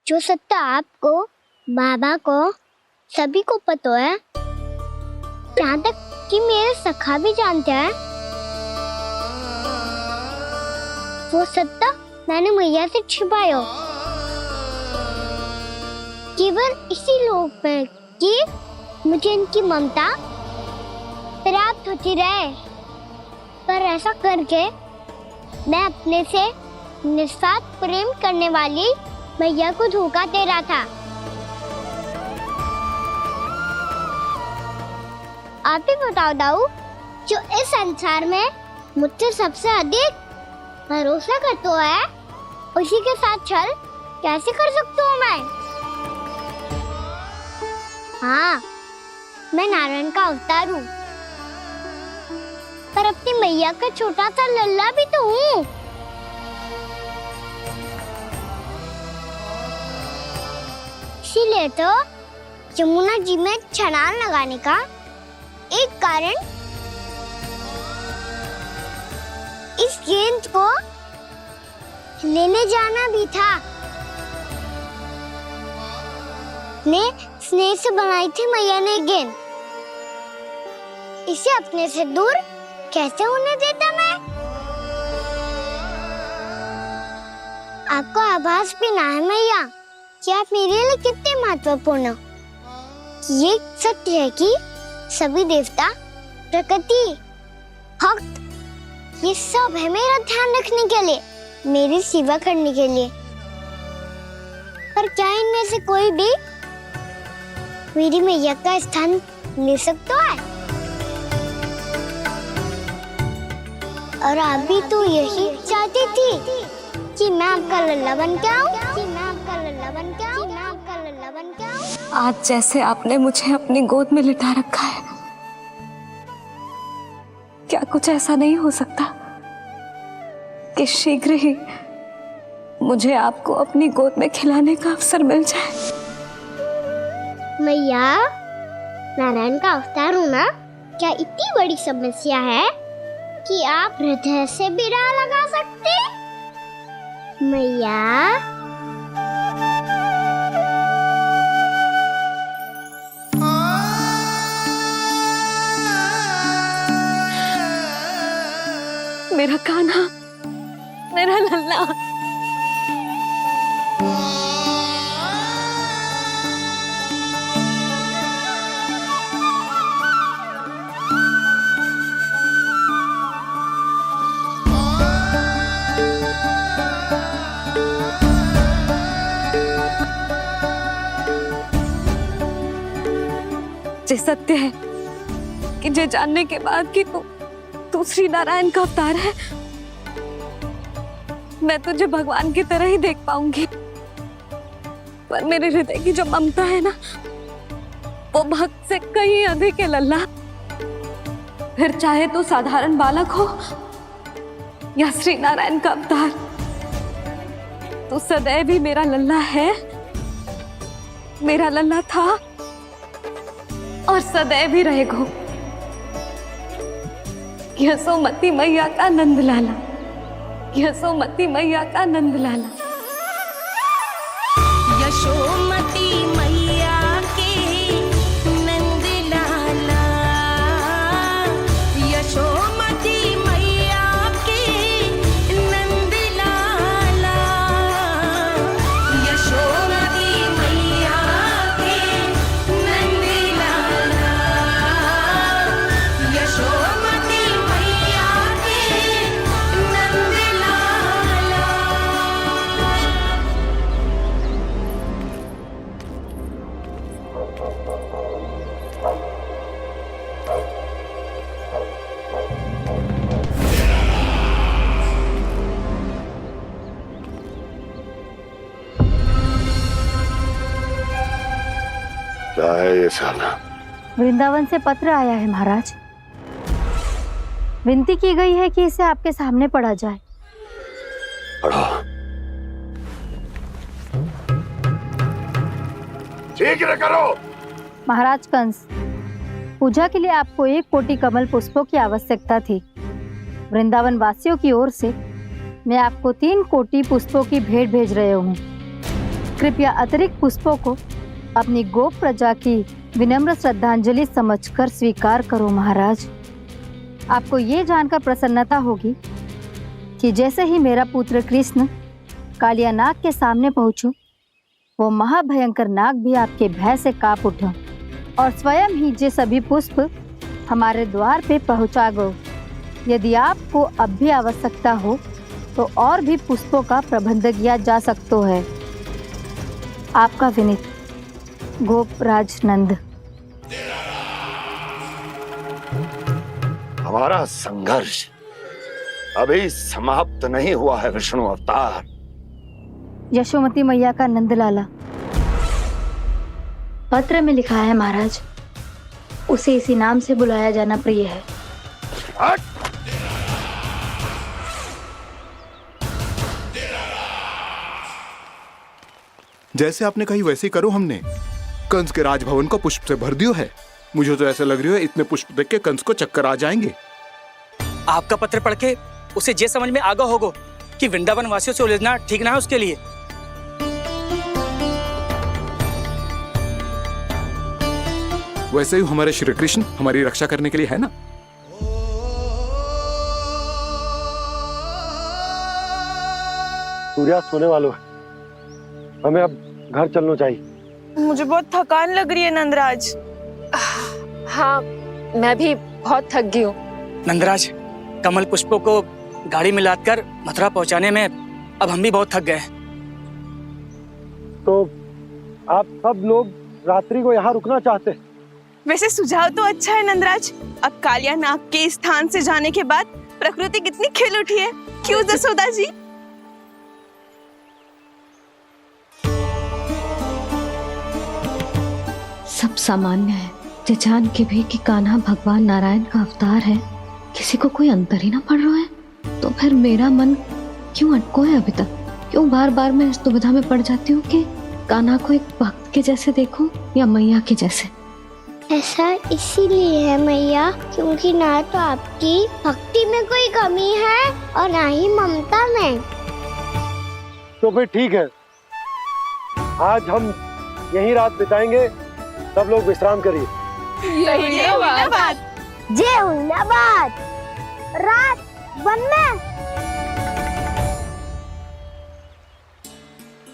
जो सत्य आपको, बाबा को, सभी को पता है, यहाँ तक कि मेरे सखा भी जानते हैं, वो सत्य मैंने मैया से छिपाया केवल इसी लोक में कि मुझे इनकी ममता प्राप्त होती रहे। पर ऐसा करके मैं अपने से निस्वार्थ प्रेम करने वाली मैया को धोखा दे रहा था। आप ही बताओ दाऊ, जो इस संसार में मुझसे सबसे अधिक भरोसा करता है, उसी के साथ छल कैसे कर सकता हूँ मैं? हाँ, मैं नारायण का अवतार हूँ, पर अपनी मैया का छोटा सा लल्ला भी तो हूँ। इसीलिए तो यमुना जी में छलांग लगाने का एक कारण इस गेंद को लेने जाना भी था। स्नेह से बनाई थी मैया ने गेंद, इसे अपने से दूर कैसे होने देता मैं? आपको आभास भी ना है मैया कि आप मेरे लिए कितने महत्वपूर्ण हो। ये सत्य है कि सभी देवता, प्रकृति, भक्त, ये सब है मेरा ध्यान रखने के लिए, मेरी सेवा करने के लिए। पर क्या इनमें से कोई भी मेरी मैया का स्थान ले सकता है? और आप भी तो यही चाहती थी कि मैं आपका लल्ला बन के आऊं, कि मैं आपका लल्ला बन के आऊं, कि मैं आपका लल्ला बन के आऊं। आज जैसे आपने मुझे अपनी गोद में लिटा रखा है, क्या कुछ ऐसा नहीं हो सकता कि शीघ्र ही मुझे आपको अपनी गोद में खिलाने का अवसर मिल जाए? मैया, नारायण का अवतार होना क्या इतनी बड़ी समस्या है कि आप हृदय से भी राह लगा सकते? मैया, मेरा कान्हा, मेरा लल्ला, जे सत्य है कि जे जानने के बाद कि तू श्री नारायण का अवतार है, मैं तुझे भगवान की तरह ही देख पाऊंगी। पर मेरे हृदय की जो ममता है ना, वो भक्त से कहीं अधिक है लल्ला। फिर चाहे तू साधारण बालक हो या श्री नारायण का अवतार, तू सदैव ही मेरा लल्ला है, मेरा लल्ला था और सदैव ही रहेगा। यशोमती मैया का नंद लाला, यशोमती मैया का नंद लाला। यशोमती मैया के नंद लाला, यशोमती मैया के नंद लाला, यशोमती मैया के नंद लाला, यशोमती मैया के नंद लाला। क्या है ये साला? वृंदावन से पत्र आया है महाराज। विनती की गई है कि इसे आपके सामने पढ़ा जाए। पढ़ो। शीघ्र करो। महाराज कंस, पूजा के लिए आपको 1 कोटि कमल पुष्पों की आवश्यकता थी। वृंदावन वासियों की ओर से मैं आपको 3 कोटि पुष्पों की भेंट भेज रहे हूँ। कृपया अतिरिक्त पुष्पों को अपनी गोप प्रजा की विनम्र श्रद्धांजलि समझकर स्वीकार करो महाराज। आपको ये जानकर प्रसन्नता होगी कि जैसे ही मेरा पुत्र कृष्ण कालिया नाग के सामने पहुंचो, वो महाभयंकर नाग भी आपके भय से कांप उठा और स्वयं ही ये सभी पुष्प हमारे द्वार पे पहुंचा गो। यदि आपको अब भी आवश्यकता हो तो और भी पुष्पों का प्रबंध किया जा सकता है। आपका विनीत गोपराज नंद। हमारा संघर्ष अभी समाप्त नहीं हुआ है विष्णु अवतार। यशोमती मैया का नंदलाला। पत्र में लिखा है महाराज, उसे इसी नाम से बुलाया जाना प्रिय है। जैसे आपने कही वैसे ही करो। हमने कंस के राजभवन को पुष्प से भर दियो है। मुझे तो ऐसा लग रही है इतने पुष्प देख के कंस को चक्कर आ जाएंगे। आपका पत्र पढ़ के उसे ये समझ में आगा होगा कि वृंदावन वासियों से उलझना ठीक ना है उसके लिए। वैसे ही हमारे श्री कृष्ण हमारी रक्षा करने के लिए है ना। सूर्यास्त होने वाला है, हमें अब घर चलना चाहिए। मुझे बहुत थकान लग रही है नंदराज। हाँ, मैं भी बहुत थक गई हूँ। नंदराज, कमल पुष्पों को गाड़ी में लादकर मथुरा पहुंचाने में अब हम भी बहुत थक गए। तो आप सब लोग रात्रि को यहाँ रुकना चाहते हैं? वैसे सुझाव तो अच्छा है नंदराज। अब कालिया नाग के स्थान से जाने के बाद प्रकृति कितनी खिल उठी है, क्यों जसोदा जी? सब सामान्य है, ये जान के भी कि कान्हा भगवान नारायण का अवतार है, किसी को कोई अंतर ही ना पड़ रहा है। तो फिर मेरा मन क्यों अटको है अभी तक? क्यों बार बार मैं इस दुविधा में पड़ जाती हूँ कि कान्हा को एक भक्त के जैसे देखूं या मैया के जैसे? ऐसा इसीलिए है मैया क्योंकि ना तो आपकी भक्ति में कोई कमी है और ना ही ममता में। तो फिर ठीक है, आज हम यहीं रात बिताएंगे। सब लोग विश्राम करिए। जय हुइनाबाद। रात वन में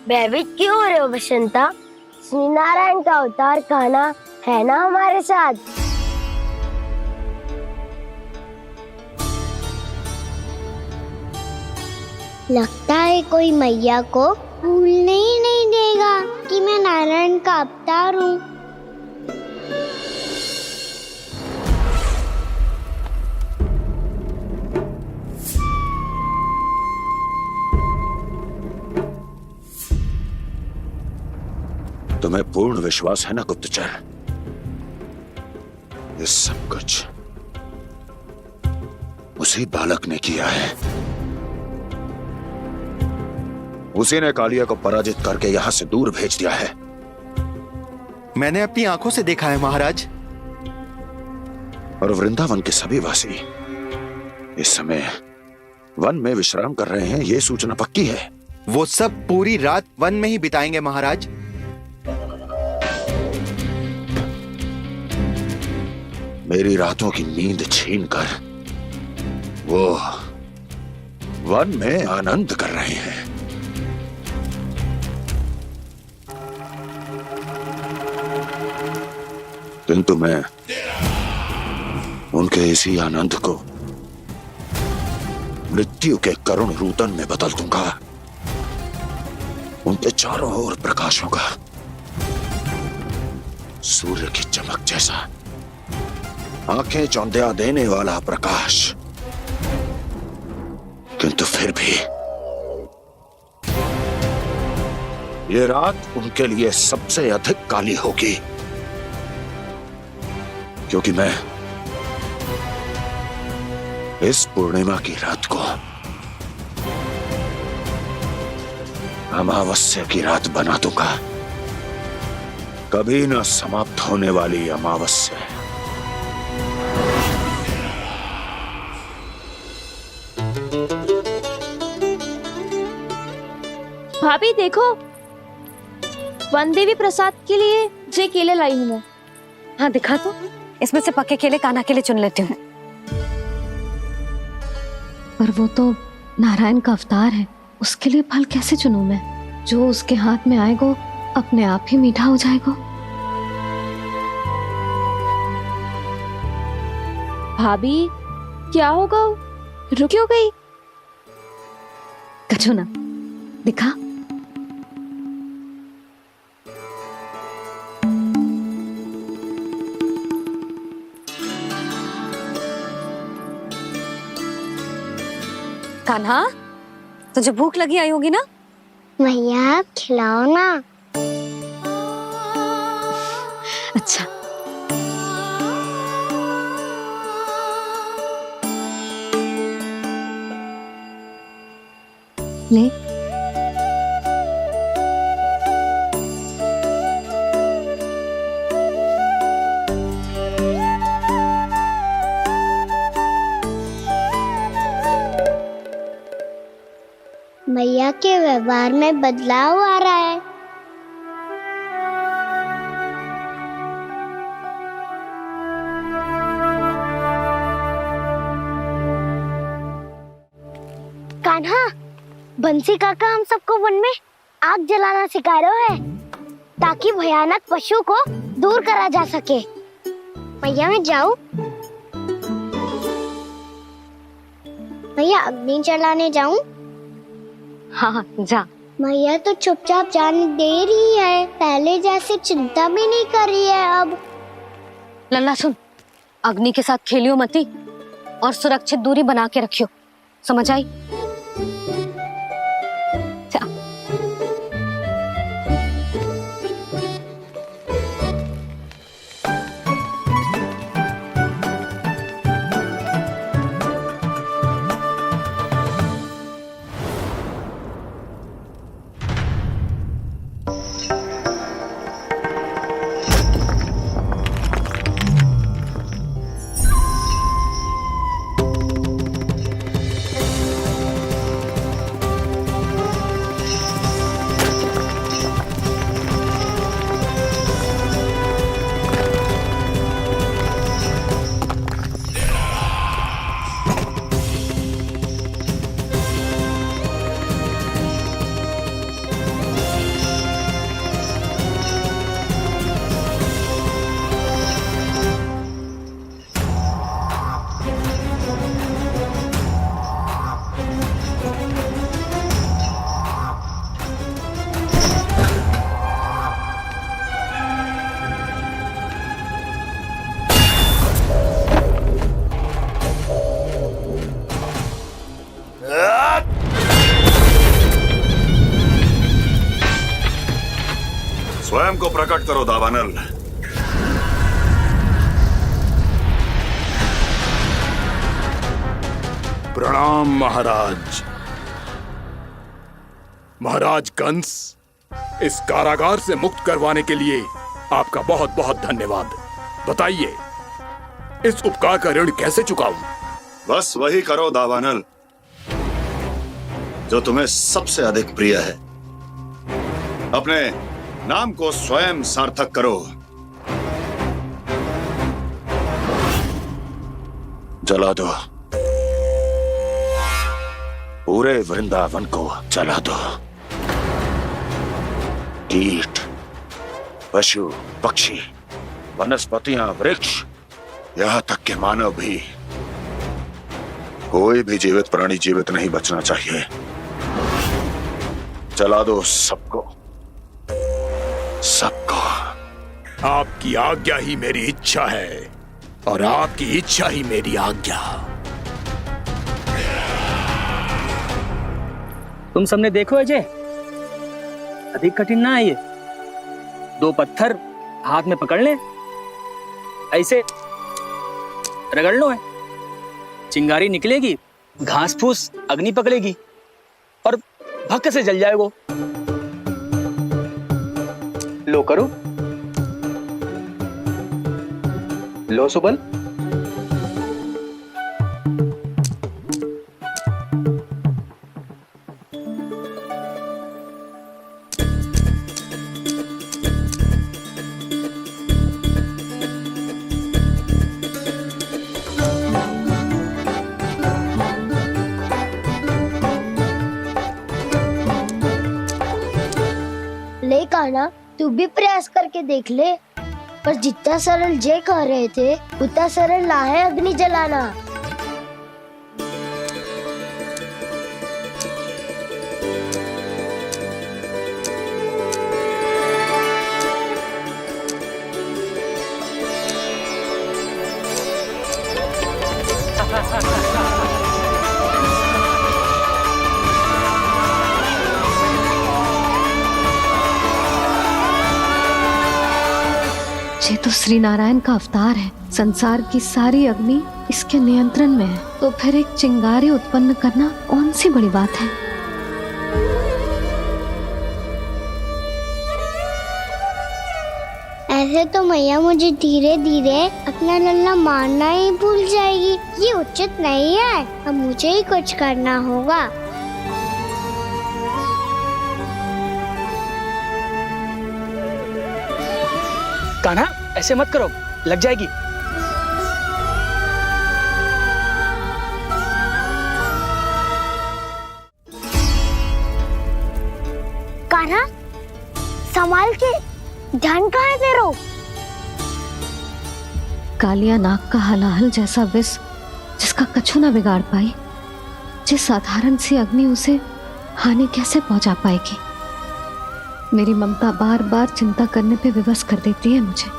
भयभीत क्यों हो रहे हो बसंता? श्री नारायण का अवतार कान्हा है ना हमारे साथ। लगता है कोई मैया को भूलने ही नहीं देगा कि मैं नारायण का अवतार हूँ। तुम्हें पूर्ण विश्वास है ना गुप्तचर? ये सब कुछ उसी बालक ने किया है। उसी ने कालिया को पराजित करके यहां से दूर भेज दिया है। मैंने अपनी आंखों से देखा है महाराज। और वृंदावन के सभी वासी इस समय वन में विश्राम कर रहे हैं, ये सूचना पक्की है। वो सब पूरी रात वन में ही बिताएंगे महाराज। मेरी रातों की नींद छीनकर वो वन में आनंद कर रहे हैं। किंतु मैं उनके इसी आनंद को मृत्यु के करुण रूदन में बदल दूंगा। उनके चारों ओर प्रकाश होगा, सूर्य की चमक जैसा, आंखें चौंधिया देने वाला प्रकाश। किंतु फिर भी ये रात उनके लिए सबसे अधिक काली होगी, क्योंकि मैं इस पूर्णिमा की रात को अमावस्या की रात बना दूंगा। कभी न समाप्त होने वाली अमावस्या। भाभी देखो, वन देवी प्रसाद के लिए ये केले लाई हूँ मैं। हाँ दिखा तो, इसमें से पक्के केले कान्हा के लिए चुन लेती हूँ। पर वो तो नारायण का अवतार है, उसके लिए फल कैसे चुनूं मैं? जो उसके हाथ में आएगा अपने आप ही मीठा हो जाएगा। भाभी क्या होगा? रुक क्यों गई? कछू ना, दिखा। कान्हा, तुझे भूख लगी आई होगी ना? भैया खिलाओ ना। अच्छा। ले। भैया के व्यवहार में बदलाव आ रहा है। कान्हा, बंसी काका हम सबको वन में आग जलाना सिखा रहे हैं, ताकि भयानक पशु को दूर करा जा सके। भैया मैं जाऊं? भैया अग्नि जलाने जाऊं? हाँ जा। भैया तो चुपचाप जाने दे रही है, पहले जैसे चिंता भी नहीं कर रही है अब। लल्ला सुन, अग्नि के साथ खेलियो मती और सुरक्षित दूरी बना के रखियो, समझ आई? को प्रकट करो दावानल। प्रणाम महाराज। महाराज कंस, इस कारागार से मुक्त करवाने के लिए आपका बहुत बहुत धन्यवाद। बताइए, इस उपकार का ऋण कैसे चुकाऊं? बस वही करो दावानल जो तुम्हें सबसे अधिक प्रिय है। अपने नाम को स्वयं सार्थक करो। जला दो, पूरे वृंदावन को जला दो। कीट, पशु, पक्षी, वनस्पतियां, वृक्ष, यहां तक के मानव भी, कोई भी जीवित प्राणी जीवित नहीं बचना चाहिए। जला दो सबको, सबको। आपकी आज्ञा ही मेरी इच्छा है और आपकी इच्छा ही मेरी आज्ञा। तुम सबने देखो अजय, अधिक कठिन ना है ये। 2 पत्थर हाथ में पकड़ ले, ऐसे रगड़ लो है, चिंगारी निकलेगी, घास फूस अग्नि पकड़ेगी और भक्क से जल जाए वो। लो करो, लो सुबल। ले कान्हा, तू भी प्रयास करके देख ले। पर जितना सरल जय कह रहे थे उतना सरल ना है अग्नि जलाना। ये तो श्री नारायण का अवतार है। संसार की सारी अग्नि इसके नियंत्रण में है, तो फिर एक चिंगारी उत्पन्न करना कौन सी बड़ी बात है। ऐसे तो मैया मुझे धीरे धीरे अपना लल्ला मारना ही भूल जाएगी। ये उचित नहीं है, अब मुझे ही कुछ करना होगा। कान्हा, ऐसे मत करो, लग जाएगी। कान्हा, संभाल के, ध्यान कहाँ है तेरो? कालिया नाग का हलाहल जैसा विष जिसका कछु न बिगाड़ पाई, जिस साधारण सी अग्नि उसे हानि कैसे पहुंचा पाएगी। मेरी ममता बार बार चिंता करने पे विवश कर देती है मुझे।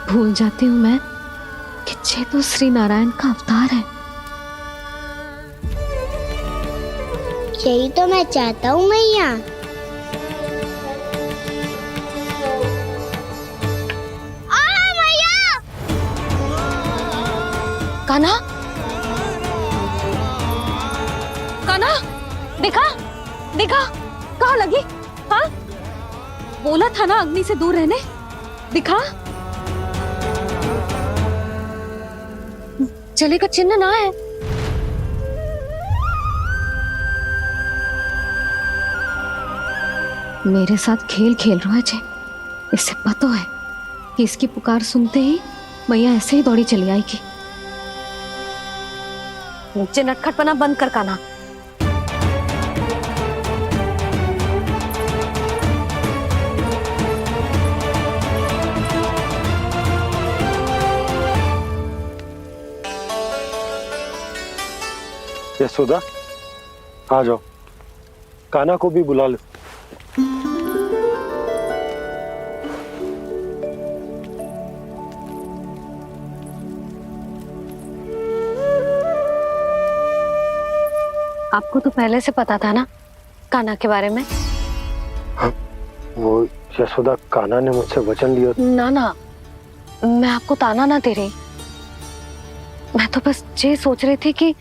भूल जाती हूँ मैं कि ये तो श्री नारायण का अवतार है। यही तो मैं चाहता हूँ मैया। कान्हा, कान्हा, देखा देखा, कहाँ लगी? हाँ, बोला था ना अग्नि से दूर रहने। दिखा, जले का चिन्ह ना है। मेरे साथ खेल खेल रहा है जे। इससे पता है कि इसकी पुकार सुनते ही मैया ऐसे ही दौड़ी चली आएगी। नीचे नटखटपना बंद कर कान्हा। यशोदा, आ जाओ, कान्हा को भी बुला लो। आपको तो पहले से पता था ना कान्हा के बारे में? हाँ, वो यशोदा, कान्हा ने मुझसे वचन लिया। ना ना, मैं आपको ताना ना दे रही। मैं तो बस ये सोच रही थी कि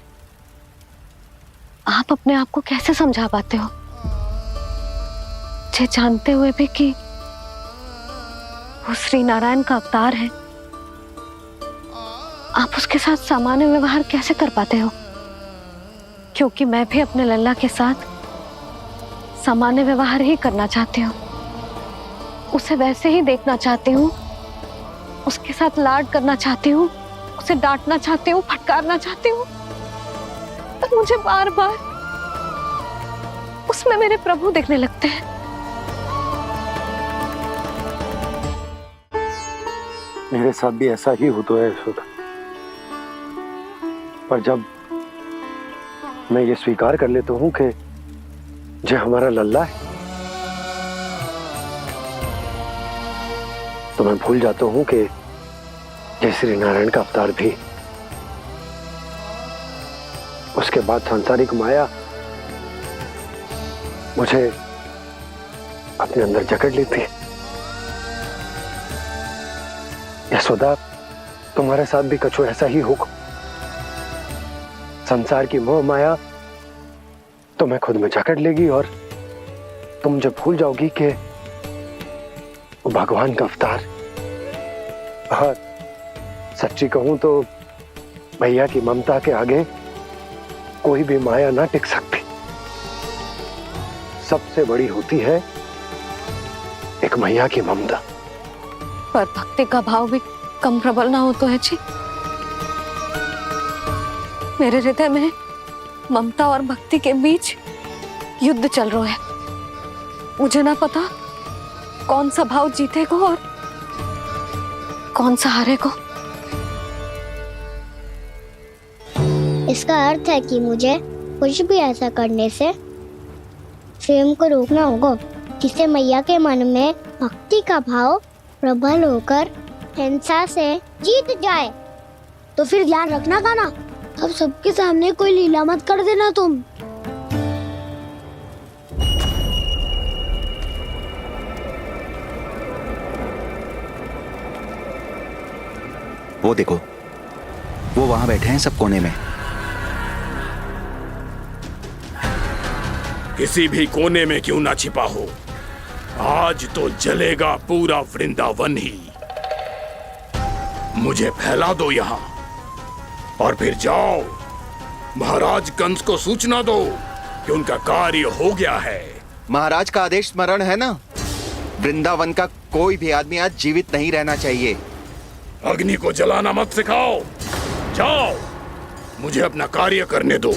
आप अपने आप को कैसे समझा पाते हो, ये जानते हुए भी कि वो श्री नारायण का अवतार है। आप उसके साथ सामान्य व्यवहार कैसे कर पाते हो? क्योंकि मैं भी अपने लल्ला के साथ सामान्य व्यवहार ही करना चाहती हूँ, उसे वैसे ही देखना चाहती हूँ, उसके साथ लाड करना चाहती हूँ, उसे डांटना चाहती हूँ, फटकारना चाहती हूँ। पर मुझे बार बार उसमें मेरे प्रभु दिखने लगते हैं। मेरे साथ भी ऐसा ही होता है यशोदा। पर जब मैं ये स्वीकार कर लेता हूँ कि जो हमारा लल्ला है, तो मैं भूल जाता हूँ कि जय श्री नारायण का अवतार भी। उसके बाद सांसारिक माया मुझे अपने अंदर जकड़ लेती है। यशोदा, तुम्हारे साथ भी कछु ऐसा ही होगा। संसार की मोह माया तुम्हें खुद में जकड़ लेगी और तुम जब भूल जाओगी कि वो भगवान का अवतार। और सच्ची कहूं तो भैया की ममता के आगे कोई भी माया ना टिक सकती। सबसे बड़ी होती है एक मैया की ममता। पर भक्ति का भाव भी कम प्रबल ना हो तो है जी। मेरे हृदय में ममता और भक्ति के बीच युद्ध चल रहा है। मुझे ना पता कौन सा भाव जीतेगा और कौन सा हारेगा। इसका अर्थ है कि मुझे कुछ भी ऐसा करने से स्वयं को रोकना होगा जिससे मैया के मन में भक्ति का भाव प्रबल होकर हिंसा से जीत जाए। तो फिर ध्यान रखना कान्हा, अब सबके सामने कोई लीला मत कर देना तुम। वो देखो, वो वहां बैठे हैं सब कोने में। किसी भी कोने में क्यों ना छिपा हो, आज तो जलेगा पूरा वृंदावन ही। मुझे फैला दो यहाँ और फिर जाओ महाराज कंस को सूचना दो कि उनका कार्य हो गया है। महाराज का आदेश स्मरण है ना, वृंदावन का कोई भी आदमी आज जीवित नहीं रहना चाहिए। अग्नि को जलाना मत सिखाओ, जाओ मुझे अपना कार्य करने दो।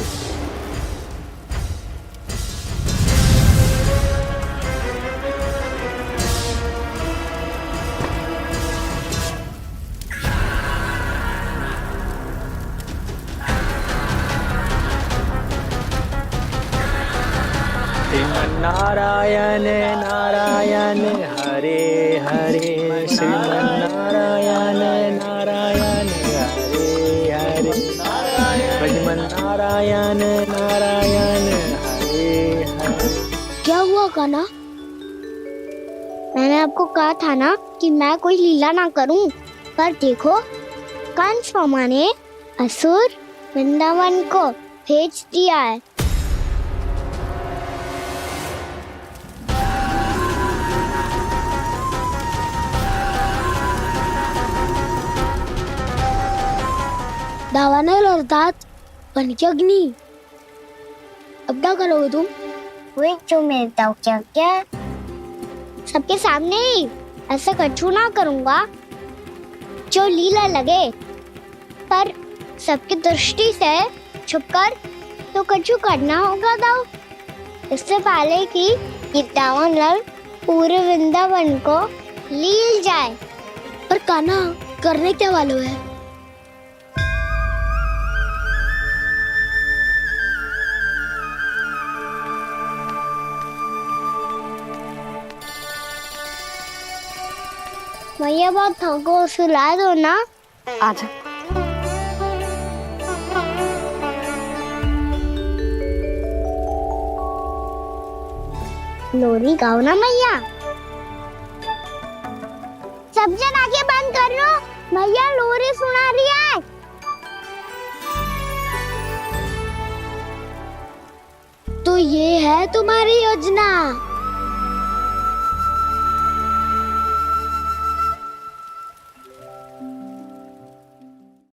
नारायण नारायण हरे हरे, श्रीमन्नारायण नारायण हरे हरे, भजमन नारायण नारायण हरे हरे। क्या हुआ कान्हा? मैंने आपको कहा था ना कि मैं कोई लीला ना करूं, पर देखो कंस मामा ने असुर वृंदावन को भेज दिया है। दावानल अर्थात पंचअग्नि। अब क्या करोगे तुम? वही जो मेरे क्या सबके सामने ही ऐसा कछु ना करूंगा जो लीला लगे, पर सबकी दृष्टि से छुपकर तो कछु करना होगा दाव। इससे पहले कि ये दावानल पूरे वृंदावन को लील जाए। पर कान्हा करने क्या वालों है? मैया बात थको सुला दो ना। आजा। लोरी गाओ ना मैया। सब जन आगे बंद कर लो, भैया लोरी सुना रही है। तो ये है तुम्हारी योजना।